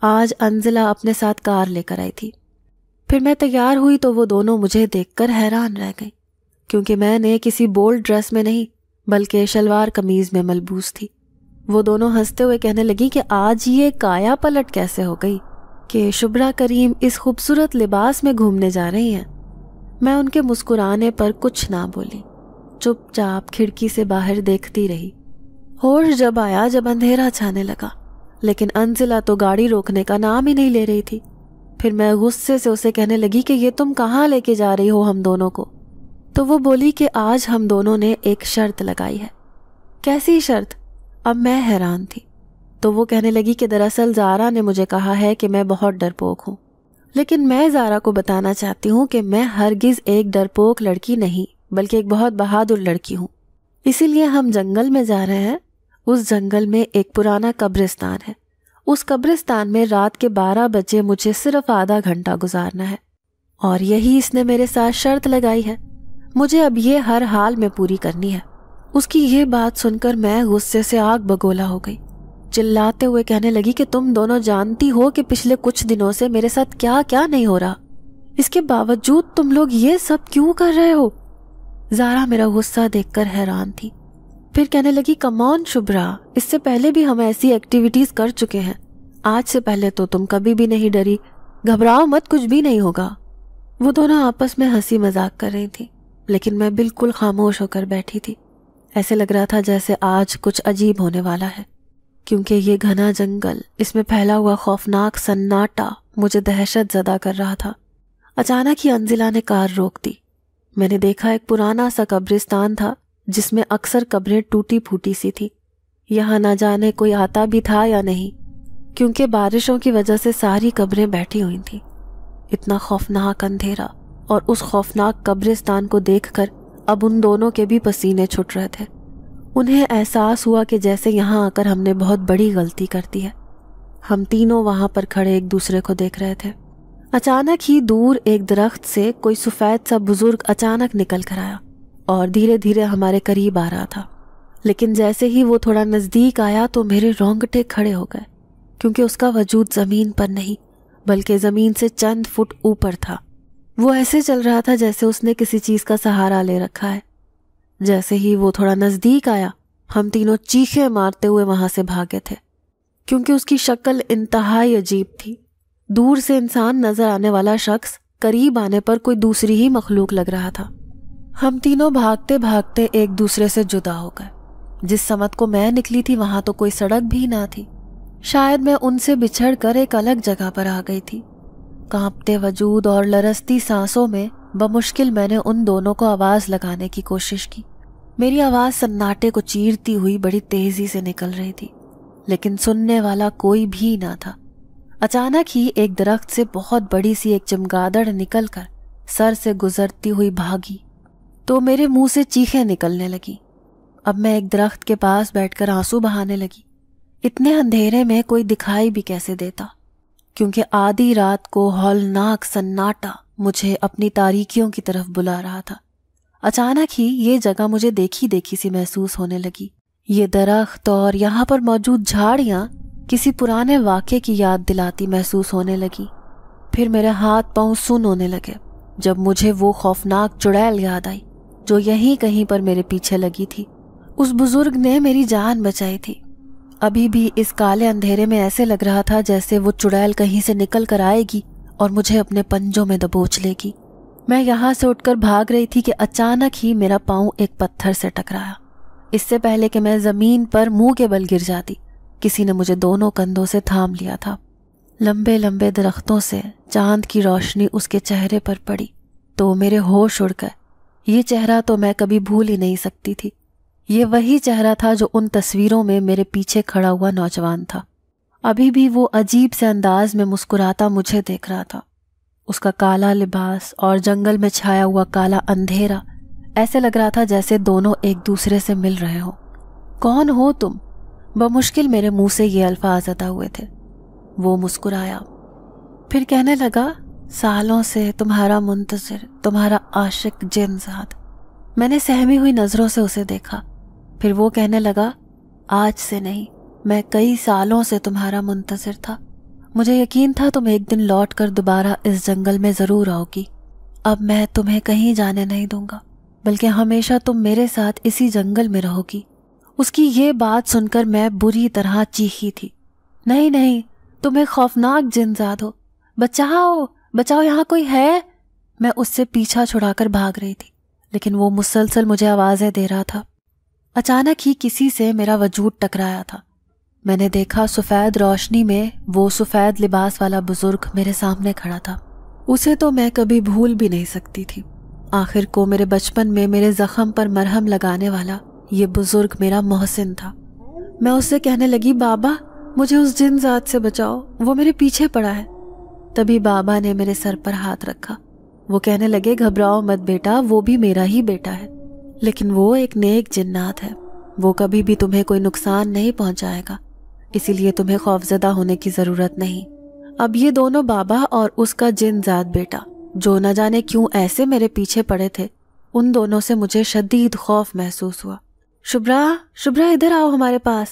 S2: آج انزلہ اپنے ساتھ کار لے کر آئی تھی۔ پھر میں تیار ہوئی تو وہ دونوں مجھے دیکھ کر حیران رہ گئیں، کیونکہ میں نے کسی بولڈ ڈریس میں نہیں بلکہ شلوار قمیض میں ملبوس تھی۔ وہ دونوں ہنستے ہوئے کہنے لگی کہ آج یہ کایا پلٹ کیسے ہو گئی کہ شبرا کریم اس خوبصورت لباس میں گھومنے جا رہی ہیں۔ میں ان کے مسکرانے پر کچھ نہ بولی، چپ چاپ کھڑکی سے باہر دیکھتی رہی۔ ہوش جب آیا جب اندھیرا چھانے لگا، لیکن انزلہ تو گاڑی روکنے کا نام ہی نہیں لے رہی تھی۔ پھر میں غصے سے اسے کہنے لگی کہ یہ تم کہاں لے کے جا رہی ہو ہم دونوں کو؟ تو وہ بولی کہ آج ہم دونوں نے ایک شرط لگائی ہے۔ کیسی شرط؟ اب میں حیران تھی۔ تو وہ کہنے لگی کہ دراصل زارا نے مجھے کہا ہے کہ میں بہت ڈرپوک ہوں، لیکن میں زارا کو بتانا چاہتی ہوں کہ میں ہرگز ایک ڈرپوک لڑکی نہیں بلکہ ایک بہت بہادر لڑکی ہوں۔ اسی لیے ہم جنگل میں جا رہے ہیں۔ اس جنگل میں ایک پرانا قبرستان ہے۔ اس قبرستان میں رات کے 12 بجے مجھے صرف آدھا گھنٹہ گزارنا ہے، اور یہی اس نے میرے ساتھ شرط لگائی ہے۔ مجھے اب یہ ہر حال میں پوری کرنی ہے۔ اس کی یہ بات سن کر میں غصے سے آگ بگولا ہو گئی۔ چلاتے ہوئے کہنے لگی کہ تم دونوں جانتی ہو کہ پچھلے کچھ دنوں سے میرے ساتھ کیا کیا نہیں ہو رہا، اس کے باوجود تم لوگ یہ سب کیوں کر رہے ہو؟ زارا میرا غصہ دیکھ کر حیران تھی۔ پھر کہنے لگی کم آن شبرا، اس سے پہلے بھی ہم ایسی ایکٹیویٹیز کر چکے ہیں، آج سے پہلے تو تم کبھی بھی نہیں ڈری، گھبراؤ مت، کچھ بھی نہیں ہوگا۔ وہ دونوں آپس میں ہنسی مذاق کر رہی تھی، لیکن میں بالکل خاموش ہو کر بیٹھی تھی۔ ایسے لگ رہا تھا جیسے آج کچھ عجیب ہونے والا ہے، کیونکہ یہ گھنا جنگل، اس میں پھیلا ہوا خوفناک سناٹا مجھے دہشت زدہ کر رہا تھا۔ اچانک ہی انزلہ نے کار روک دی۔ میں نے دیکھا ایک پرانا سا قبرستان تھا جس میں اکثر قبریں ٹوٹی پھوٹی سی تھی۔ یہاں نہ جانے کوئی آتا بھی تھا یا نہیں، کیونکہ بارشوں کی وجہ سے ساری قبریں بیٹھی ہوئی تھیں۔ اتنا خوفناک اندھیرا اور اس خوفناک قبرستان کو دیکھ کر اب ان دونوں کے بھی پسینے چھٹ رہے تھے۔ انہیں احساس ہوا کہ جیسے یہاں آ کر ہم نے بہت بڑی غلطی کر دی ہے۔ ہم تینوں وہاں پر کھڑے ایک دوسرے کو دیکھ رہے تھے۔ اچانک ہی دور ایک درخت سے کوئی سفید سا بزرگ اچانک نکل کر آیا اور دھیرے دھیرے ہمارے قریب آ رہا تھا، لیکن جیسے ہی وہ تھوڑا نزدیک آیا تو میرے رونگٹے کھڑے ہو گئے، کیونکہ اس کا وجود زمین پر نہیں بلکہ زمین سے چند فٹ اوپر تھا۔ وہ ایسے چل رہا تھا جیسے اس نے کسی چیز کا سہارا لے رکھا ہے۔ جیسے ہی وہ تھوڑا نزدیک آیا، ہم تینوں چیخیں مارتے ہوئے وہاں سے بھاگے تھے، کیونکہ اس کی شکل انتہائی عجیب تھی۔ دور سے انسان نظر آنے والا شخص قریب آنے پر کوئی دوسری ہی مخلوق لگ رہا تھا۔ ہم تینوں بھاگتے بھاگتے ایک دوسرے سے جدا ہو گئے۔ جس سمت کو میں نکلی تھی وہاں تو کوئی سڑک بھی نہ تھی۔ شاید میں ان سے بچھڑ کر ایک الگ جگہ پر آ گئی تھی۔ کانپتے وجود اور لرزتی سانسوں میں بمشکل میں نے ان دونوں کو آواز لگانے کی کوشش کی۔ میری آواز سناٹے کو چیرتی ہوئی بڑی تیزی سے نکل رہی تھی، لیکن سننے والا کوئی بھی نہ تھا۔ اچانک ہی ایک درخت سے بہت بڑی سی ایک چمگادڑ نکل کر سر سے گزرتی ہوئی بھاگی تو میرے منہ سے چیخیں نکلنے لگی۔ اب میں ایک درخت کے پاس بیٹھ کر آنسو بہانے لگی۔ اتنے اندھیرے میں کوئی دکھائی بھی کیسے دیتا، کیونکہ آدھی رات کو ہولناک سناٹا مجھے اپنی تاریکیوں کی طرف بلا رہا تھا۔ اچانک ہی یہ جگہ مجھے دیکھی دیکھی سی محسوس ہونے لگی۔ یہ درخت اور یہاں پر موجود جھاڑیاں کسی پرانے واقعے کی یاد دلاتی محسوس ہونے لگی۔ پھر میرے ہاتھ پاؤں سن ہونے لگے جب مجھے وہ خوفناک چڑیل یاد آئی جو یہیں کہیں پر میرے پیچھے لگی تھی۔ اس بزرگ نے میری جان بچائی تھی۔ ابھی بھی اس کالے اندھیرے میں ایسے لگ رہا تھا جیسے وہ چڑیل کہیں سے نکل کر آئے گی اور مجھے اپنے پنجوں میں دبوچ لے گی۔ میں یہاں سے اٹھ کر بھاگ رہی تھی کہ اچانک ہی میرا پاؤں ایک پتھر سے ٹکرایا۔ اس سے پہلے کہ میں زمین پر منہ کے بل گر جاتی، کسی نے مجھے دونوں کندھوں سے تھام لیا تھا۔ لمبے لمبے درختوں سے چاند کی روشنی اس کے چہرے پر پڑی تو میرے ہوش اڑ گئے۔ یہ چہرہ تو میں کبھی بھول ہی نہیں سکتی تھی۔ یہ وہی چہرہ تھا جو ان تصویروں میں میرے پیچھے کھڑا ہوا نوجوان تھا۔ ابھی بھی وہ عجیب سے انداز میں مسکراتا مجھے دیکھ رہا تھا۔ اس کا کالا لباس اور جنگل میں چھایا ہوا کالا اندھیرا ایسے لگ رہا تھا جیسے دونوں ایک دوسرے سے مل رہے ہوں۔ کون ہو تم؟ بمشکل میرے منہ سے یہ الفاظ ادا ہوئے تھے۔ وہ مسکرایا، پھر کہنے لگا، سالوں سے تمہارا منتظر، تمہارا عاشق جنزاد۔ میں نے سہمی ہوئی نظروں سے اسے دیکھا۔ پھر وہ کہنے لگا، آج سے نہیں، میں کئی سالوں سے تمہارا منتظر تھا۔ مجھے یقین تھا تم ایک دن لوٹ کر دوبارہ اس جنگل میں ضرور آؤ گی۔ اب میں تمہیں کہیں جانے نہیں دوں گا، بلکہ ہمیشہ تم میرے ساتھ اسی جنگل میں رہو گی۔ اس کی یہ بات سن کر میں بری طرح چیخی تھی۔ نہیں نہیں، تم ایک خوفناک جن ذات ہو، بچاؤ بچاؤ، یہاں کوئی ہے۔ میں اس سے پیچھا چھڑا کر بھاگ رہی تھی، لیکن وہ مسلسل مجھے آوازیں دے رہا تھا۔ اچانک ہی کسی سے میرا وجود ٹکرایا تھا۔ میں نے دیکھا سفید روشنی میں وہ سفید لباس والا بزرگ میرے سامنے کھڑا تھا۔ اسے تو میں کبھی بھول بھی نہیں سکتی تھی۔ آخر کو میرے بچپن میں میرے زخم پر مرہم لگانے والا یہ بزرگ میرا محسن تھا۔ میں اس سے کہنے لگی، بابا مجھے اس جن ذات سے بچاؤ، وہ میرے پیچھے پڑا ہے۔ تبھی بابا نے میرے سر پر ہاتھ رکھا۔ وہ کہنے لگے، گھبراؤ مت بیٹا، وہ بھی میرا ہی بیٹا ہے، لیکن وہ ایک نیک جنات ہے، وہ کبھی بھی تمہیں کوئی نقصان نہیں پہنچائے گا، اسی لیے تمہیں خوفزدہ ہونے کی ضرورت نہیں۔ اب یہ دونوں بابا اور اس کا جن ذات بیٹا جو نہ جانے کیوں ایسے میرے پیچھے پڑے تھے، ان دونوں سے مجھے شدید خوف محسوس ہوا۔ شبرا شبرا، ادھر آؤ ہمارے پاس۔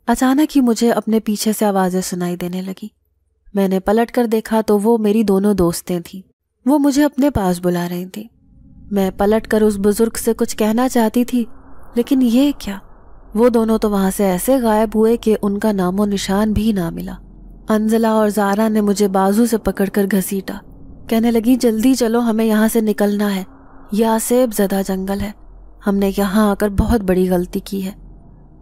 S2: اچانک ہی مجھے اپنے پیچھے سے آوازیں سنائی دینے لگی۔ میں نے پلٹ کر دیکھا تو وہ میری دونوں دوستیں تھیں، وہ مجھے اپنے پاس بلا رہی تھیں۔ میں پلٹ کر اس بزرگ سے کچھ کہنا چاہتی تھی، لیکن یہ کیا، وہ دونوں تو وہاں سے ایسے غائب ہوئے کہ ان کا نام و نشان بھی نہ ملا۔ انزلہ اور زارا نے مجھے بازو سے پکڑ کر گھسیٹا، کہنے لگی، جلدی چلو، ہمیں یہاں سے نکلنا ہے، یہ آسیب زدہ جنگل ہے، ہم نے یہاں آ کر بہت بڑی غلطی کی ہے۔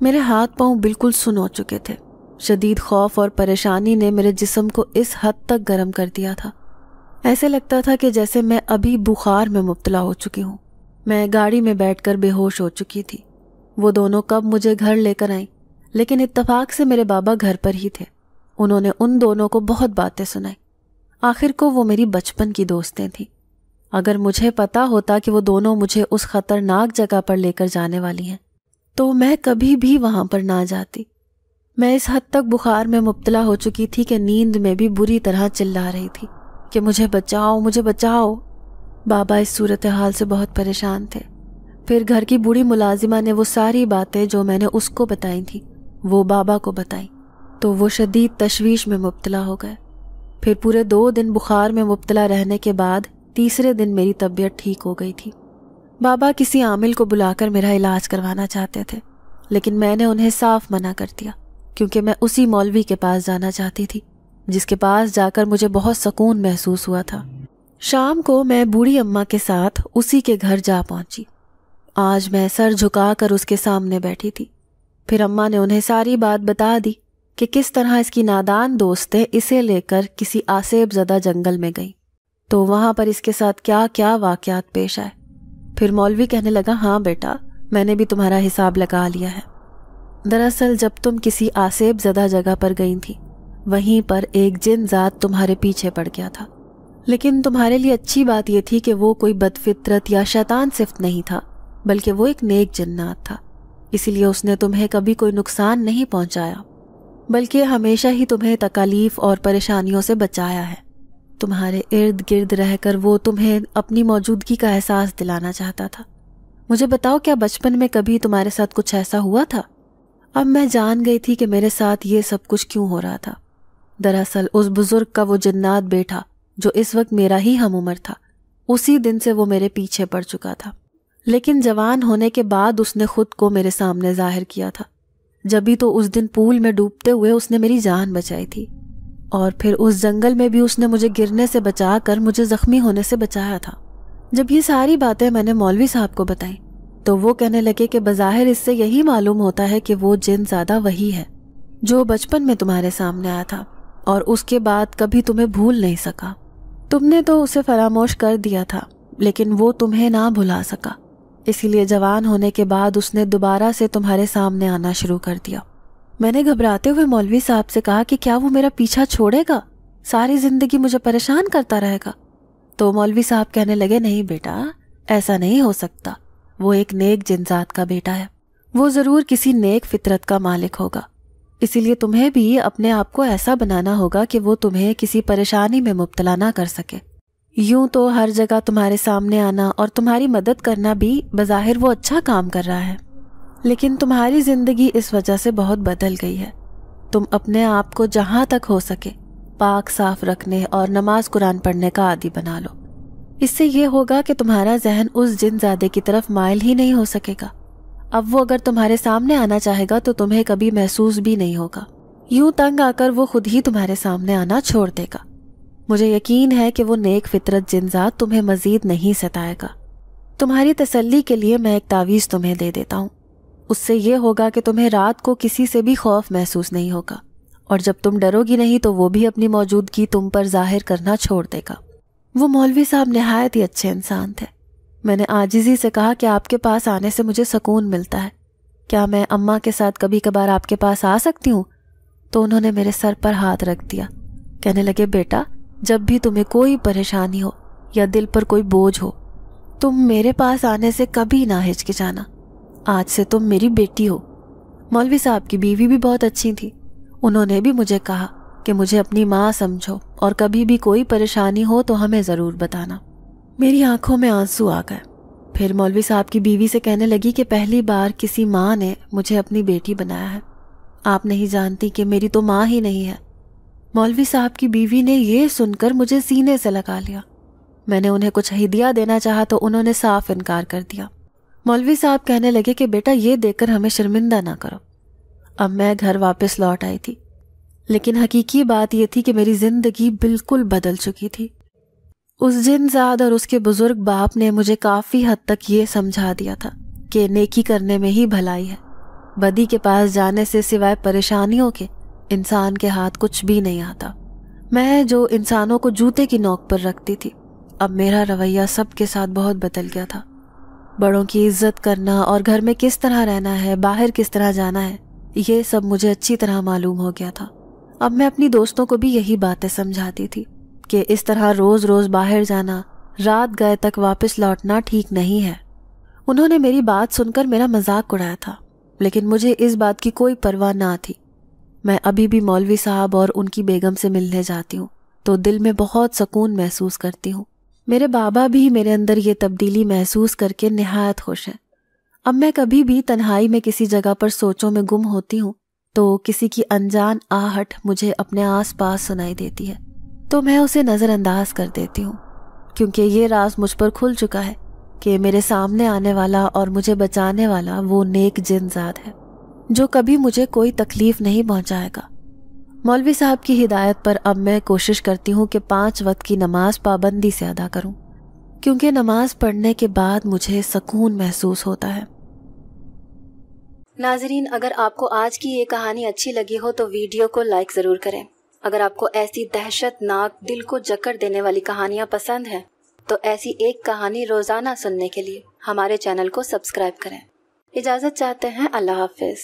S2: میرے ہاتھ پاؤں بالکل سن ہو چکے تھے۔ شدید خوف اور پریشانی نے میرے جسم کو اس حد تک گرم کر دیا تھا، ایسے لگتا تھا کہ جیسے میں ابھی بخار میں مبتلا ہو چکی ہوں۔ میں گاڑی میں بیٹھ کر بے ہوش ہو چکی تھی۔ وہ دونوں کب مجھے گھر لے کر آئیں، لیکن اتفاق سے میرے بابا گھر پر ہی تھے۔ انہوں نے ان دونوں کو بہت باتیں سنائی۔ آخر کو وہ میری بچپن کی دوستیں تھیں۔ اگر مجھے پتا ہوتا کہ وہ دونوں مجھے اس خطرناک جگہ پر لے کر جانے والی ہیں تو میں کبھی بھی وہاں پر نہ جاتی۔ میں اس حد تک بخار میں مبتلا ہو چکی تھی کہ نیند میں بھی بری طرح چلا رہی تھی کہ مجھے بچاؤ مجھے بچاؤ۔ بابا اس صورتحال سے بہت پریشان تھے۔ پھر گھر کی بوڑھی ملازمہ نے وہ ساری باتیں جو میں نے اس کو بتائی تھیں وہ بابا کو بتائیں، تو وہ شدید تشویش میں مبتلا ہو گئے۔ پھر پورے 2 دن بخار میں مبتلا رہنے کے بعد تیسرے دن میری طبیعت ٹھیک ہو گئی تھی۔ بابا کسی عامل کو بلا کر میرا علاج کروانا چاہتے تھے، لیکن میں نے انہیں صاف منع کر دیا، کیونکہ میں اسی مولوی کے پاس جانا چاہتی تھی جس کے پاس جا کر مجھے بہت سکون محسوس ہوا تھا۔ شام کو میں بوڑھی اماں کے ساتھ اسی کے گھر جا پہنچی۔ آج میں سر جھکا کر اس کے سامنے بیٹھی تھی۔ پھر اماں نے انہیں ساری بات بتا دی کہ کس طرح اس کی نادان دوستیں اسے لے کر کسی آسیب زدہ جنگل میں گئیں، تو وہاں پر اس کے ساتھ کیا کیا واقعات پیش آئے۔ پھر مولوی کہنے لگا، ہاں بیٹا، میں نے بھی تمہارا حساب لگا لیا ہے۔ دراصل جب تم کسی آسیب زدہ جگہ پر گئی تھی، وہیں پر ایک جن ذات تمہارے پیچھے پڑ گیا تھا، لیکن تمہارے لیے اچھی بات یہ تھی کہ وہ کوئی بدفطرت یا شیطان صفت نہیں تھا، بلکہ وہ ایک نیک جنات تھا، اسی لیے اس نے تمہیں کبھی کوئی نقصان نہیں پہنچایا، بلکہ ہمیشہ ہی تمہیں تکالیف اور پریشانیوں سے بچایا ہے۔ تمہارے ارد گرد رہ کر وہ تمہیں اپنی موجودگی کا احساس دلانا چاہتا تھا۔ مجھے بتاؤ، کیا بچپن میں کبھی تمہارے ساتھ کچھ ایسا ہوا تھا؟ اب میں جان گئی تھی کہ میرے ساتھ یہ سب کچھ کیوں ہو رہا تھا۔ دراصل اس بزرگ کا وہ جنات بیٹا جو اس وقت میرا ہی ہم عمر تھا، اسی دن سے وہ میرے پیچھے پڑ چکا تھا، لیکن جوان ہونے کے بعد اس نے خود کو میرے سامنے ظاہر کیا تھا۔ جبھی تو اس دن پول میں ڈوبتے ہوئے اس نے میری جان بچائی تھی، اور پھر اس جنگل میں بھی اس نے مجھے گرنے سے بچا کر مجھے زخمی ہونے سے بچایا تھا۔ جب یہ ساری باتیں میں نے مولوی صاحب کو بتائیں تو وہ کہنے لگے کہ بظاہر اس سے یہی معلوم ہوتا ہے کہ وہ جن زیادہ وہی ہے جو بچپن میں تمہارے سامنے آیا تھا اور اس کے بعد کبھی تمہیں بھول نہیں سکا۔ تم نے تو اسے فراموش کر دیا تھا، لیکن وہ تمہیں نہ بھلا سکا، اسی لیے جوان ہونے کے بعد اس نے دوبارہ سے تمہارے سامنے آنا شروع کر دیا۔ میں نے گھبراتے ہوئے مولوی صاحب سے کہا کہ کیا وہ میرا پیچھا چھوڑے گا، ساری زندگی مجھے پریشان کرتا رہے گا؟ تو مولوی صاحب کہنے لگے، نہیں بیٹا، ایسا نہیں ہو سکتا، وہ ایک نیک جن ذات کا بیٹا ہے، وہ ضرور کسی نیک فطرت کا مالک ہوگا، اسی لیے تمہیں بھی اپنے آپ کو ایسا بنانا ہوگا کہ وہ تمہیں کسی پریشانی میں مبتلا نہ کر سکے۔ یوں تو ہر جگہ تمہارے سامنے آنا اور تمہاری مدد کرنا بھی بظاہر وہ اچھا کام کر رہا ہے، لیکن تمہاری زندگی اس وجہ سے بہت بدل گئی ہے۔ تم اپنے آپ کو جہاں تک ہو سکے پاک صاف رکھنے اور نماز قرآن پڑھنے کا عادی بنا لو، اس سے یہ ہوگا کہ تمہارا ذہن اس جن زادے کی طرف مائل ہی نہیں ہو سکے گا۔ اب وہ اگر تمہارے سامنے آنا چاہے گا تو تمہیں کبھی محسوس بھی نہیں ہوگا، یوں تنگ آ کر وہ خود ہی تمہارے سامنے آنا چھوڑ دے گا۔ مجھے یقین ہے کہ وہ نیک فطرت جن ذات تمہیں مزید نہیں ستائے گا۔ تمہاری تسلی کے لیے میں ایک تعویذ تمہیں دے دیتا ہوں، اس سے یہ ہوگا کہ تمہیں رات کو کسی سے بھی خوف محسوس نہیں ہوگا، اور جب تم ڈرو گی نہیں تو وہ بھی اپنی موجودگی تم پر ظاہر کرنا چھوڑ دے گا۔ وہ مولوی صاحب نہایت ہی اچھے انسان تھے۔ میں نے عاجزی سے کہا کہ آپ کے پاس آنے سے مجھے سکون ملتا ہے، کیا میں اماں کے ساتھ کبھی کبھار آپ کے پاس آ سکتی ہوں؟ تو انہوں نے میرے سر پر ہاتھ رکھ دیا، کہنے لگے بیٹا جب بھی تمہیں کوئی پریشانی ہو یا دل پر کوئی بوجھ ہو تم میرے پاس آنے سے کبھی نہ ہچکچانا، آج سے تم میری بیٹی ہو۔ مولوی صاحب کی بیوی بھی بہت اچھی تھی، انہوں نے بھی مجھے کہا کہ مجھے اپنی ماں سمجھو اور کبھی بھی کوئی پریشانی ہو تو ہمیں ضرور بتانا۔ میری آنکھوں میں آنسو آ گئے۔ پھر مولوی صاحب کی بیوی سے کہنے لگی کہ پہلی بار کسی ماں نے مجھے اپنی بیٹی بنایا ہے، آپ نہیں جانتی کہ میری تو ماں ہی نہیں ہے۔ مولوی صاحب کی بیوی نے یہ سن کر مجھے سینے سے لگا لیا۔ میں نے انہیں کچھ ہدیہ دینا چاہا تو انہوں نے صاف انکار کر دیا۔ مولوی صاحب کہنے لگے کہ بیٹا یہ دیکھ کر ہمیں شرمندہ نہ کرو۔ اب میں گھر واپس لوٹ آئی تھی، لیکن حقیقی بات یہ تھی کہ میری زندگی بالکل بدل چکی تھی۔ اس جن زاد اور اس کے بزرگ باپ نے مجھے کافی حد تک یہ سمجھا دیا تھا کہ نیکی کرنے میں ہی بھلائی ہے، بدی کے پاس جانے سے سوائے پریشانیوں کے انسان کے ہاتھ کچھ بھی نہیں آتا۔ میں جو انسانوں کو جوتے کی نوک پر رکھتی تھی، اب میرا رویہ سب کے ساتھ بہت بدل گیا تھا۔ بڑوں کی عزت کرنا اور گھر میں کس طرح رہنا ہے، باہر کس طرح جانا ہے، یہ سب مجھے اچھی طرح معلوم ہو گیا تھا۔ اب میں اپنی دوستوں کو بھی یہی باتیں سمجھاتی تھی کہ اس طرح روز روز باہر جانا، رات گئے تک واپس لوٹنا ٹھیک نہیں ہے۔ انہوں نے میری بات سن کر میرا مذاق اڑایا تھا، لیکن مجھے اس بات کی کوئی پرواہ نہ تھی۔ میں ابھی بھی مولوی صاحب اور ان کی بیگم سے ملنے جاتی ہوں تو دل میں بہت سکون محسوس کرتی ہوں۔ میرے بابا بھی میرے اندر یہ تبدیلی محسوس کر کے نہایت خوش ہیں۔ اب میں کبھی بھی تنہائی میں کسی جگہ پر سوچوں میں گم ہوتی ہوں تو کسی کی انجان آہٹ مجھے اپنے آس پاس سنائی دیتی ہے تو میں اسے نظر انداز کر دیتی ہوں، کیونکہ یہ راز مجھ پر کھل چکا ہے کہ میرے سامنے آنے والا اور مجھے بچانے والا وہ نیک جن ذات ہے جو کبھی مجھے کوئی تکلیف نہیں پہنچائے گا۔ مولوی صاحب کی ہدایت پر اب میں کوشش کرتی ہوں کہ 5 وقت کی نماز پابندی سے ادا کروں، کیونکہ نماز پڑھنے کے بعد مجھے سکون محسوس ہوتا ہے۔
S1: ناظرین، اگر آپ کو آج کی یہ کہانی اچھی لگی ہو تو ویڈیو کو لائک ضرور کریں۔ اگر آپ کو ایسی دہشت ناک دل کو جکڑ دینے والی کہانیاں پسند ہیں تو ایسی ایک کہانی روزانہ سننے کے لیے ہمارے چینل کو سبسکرائب کریں۔ اجازت چاہتے ہیں، اللہ حافظ۔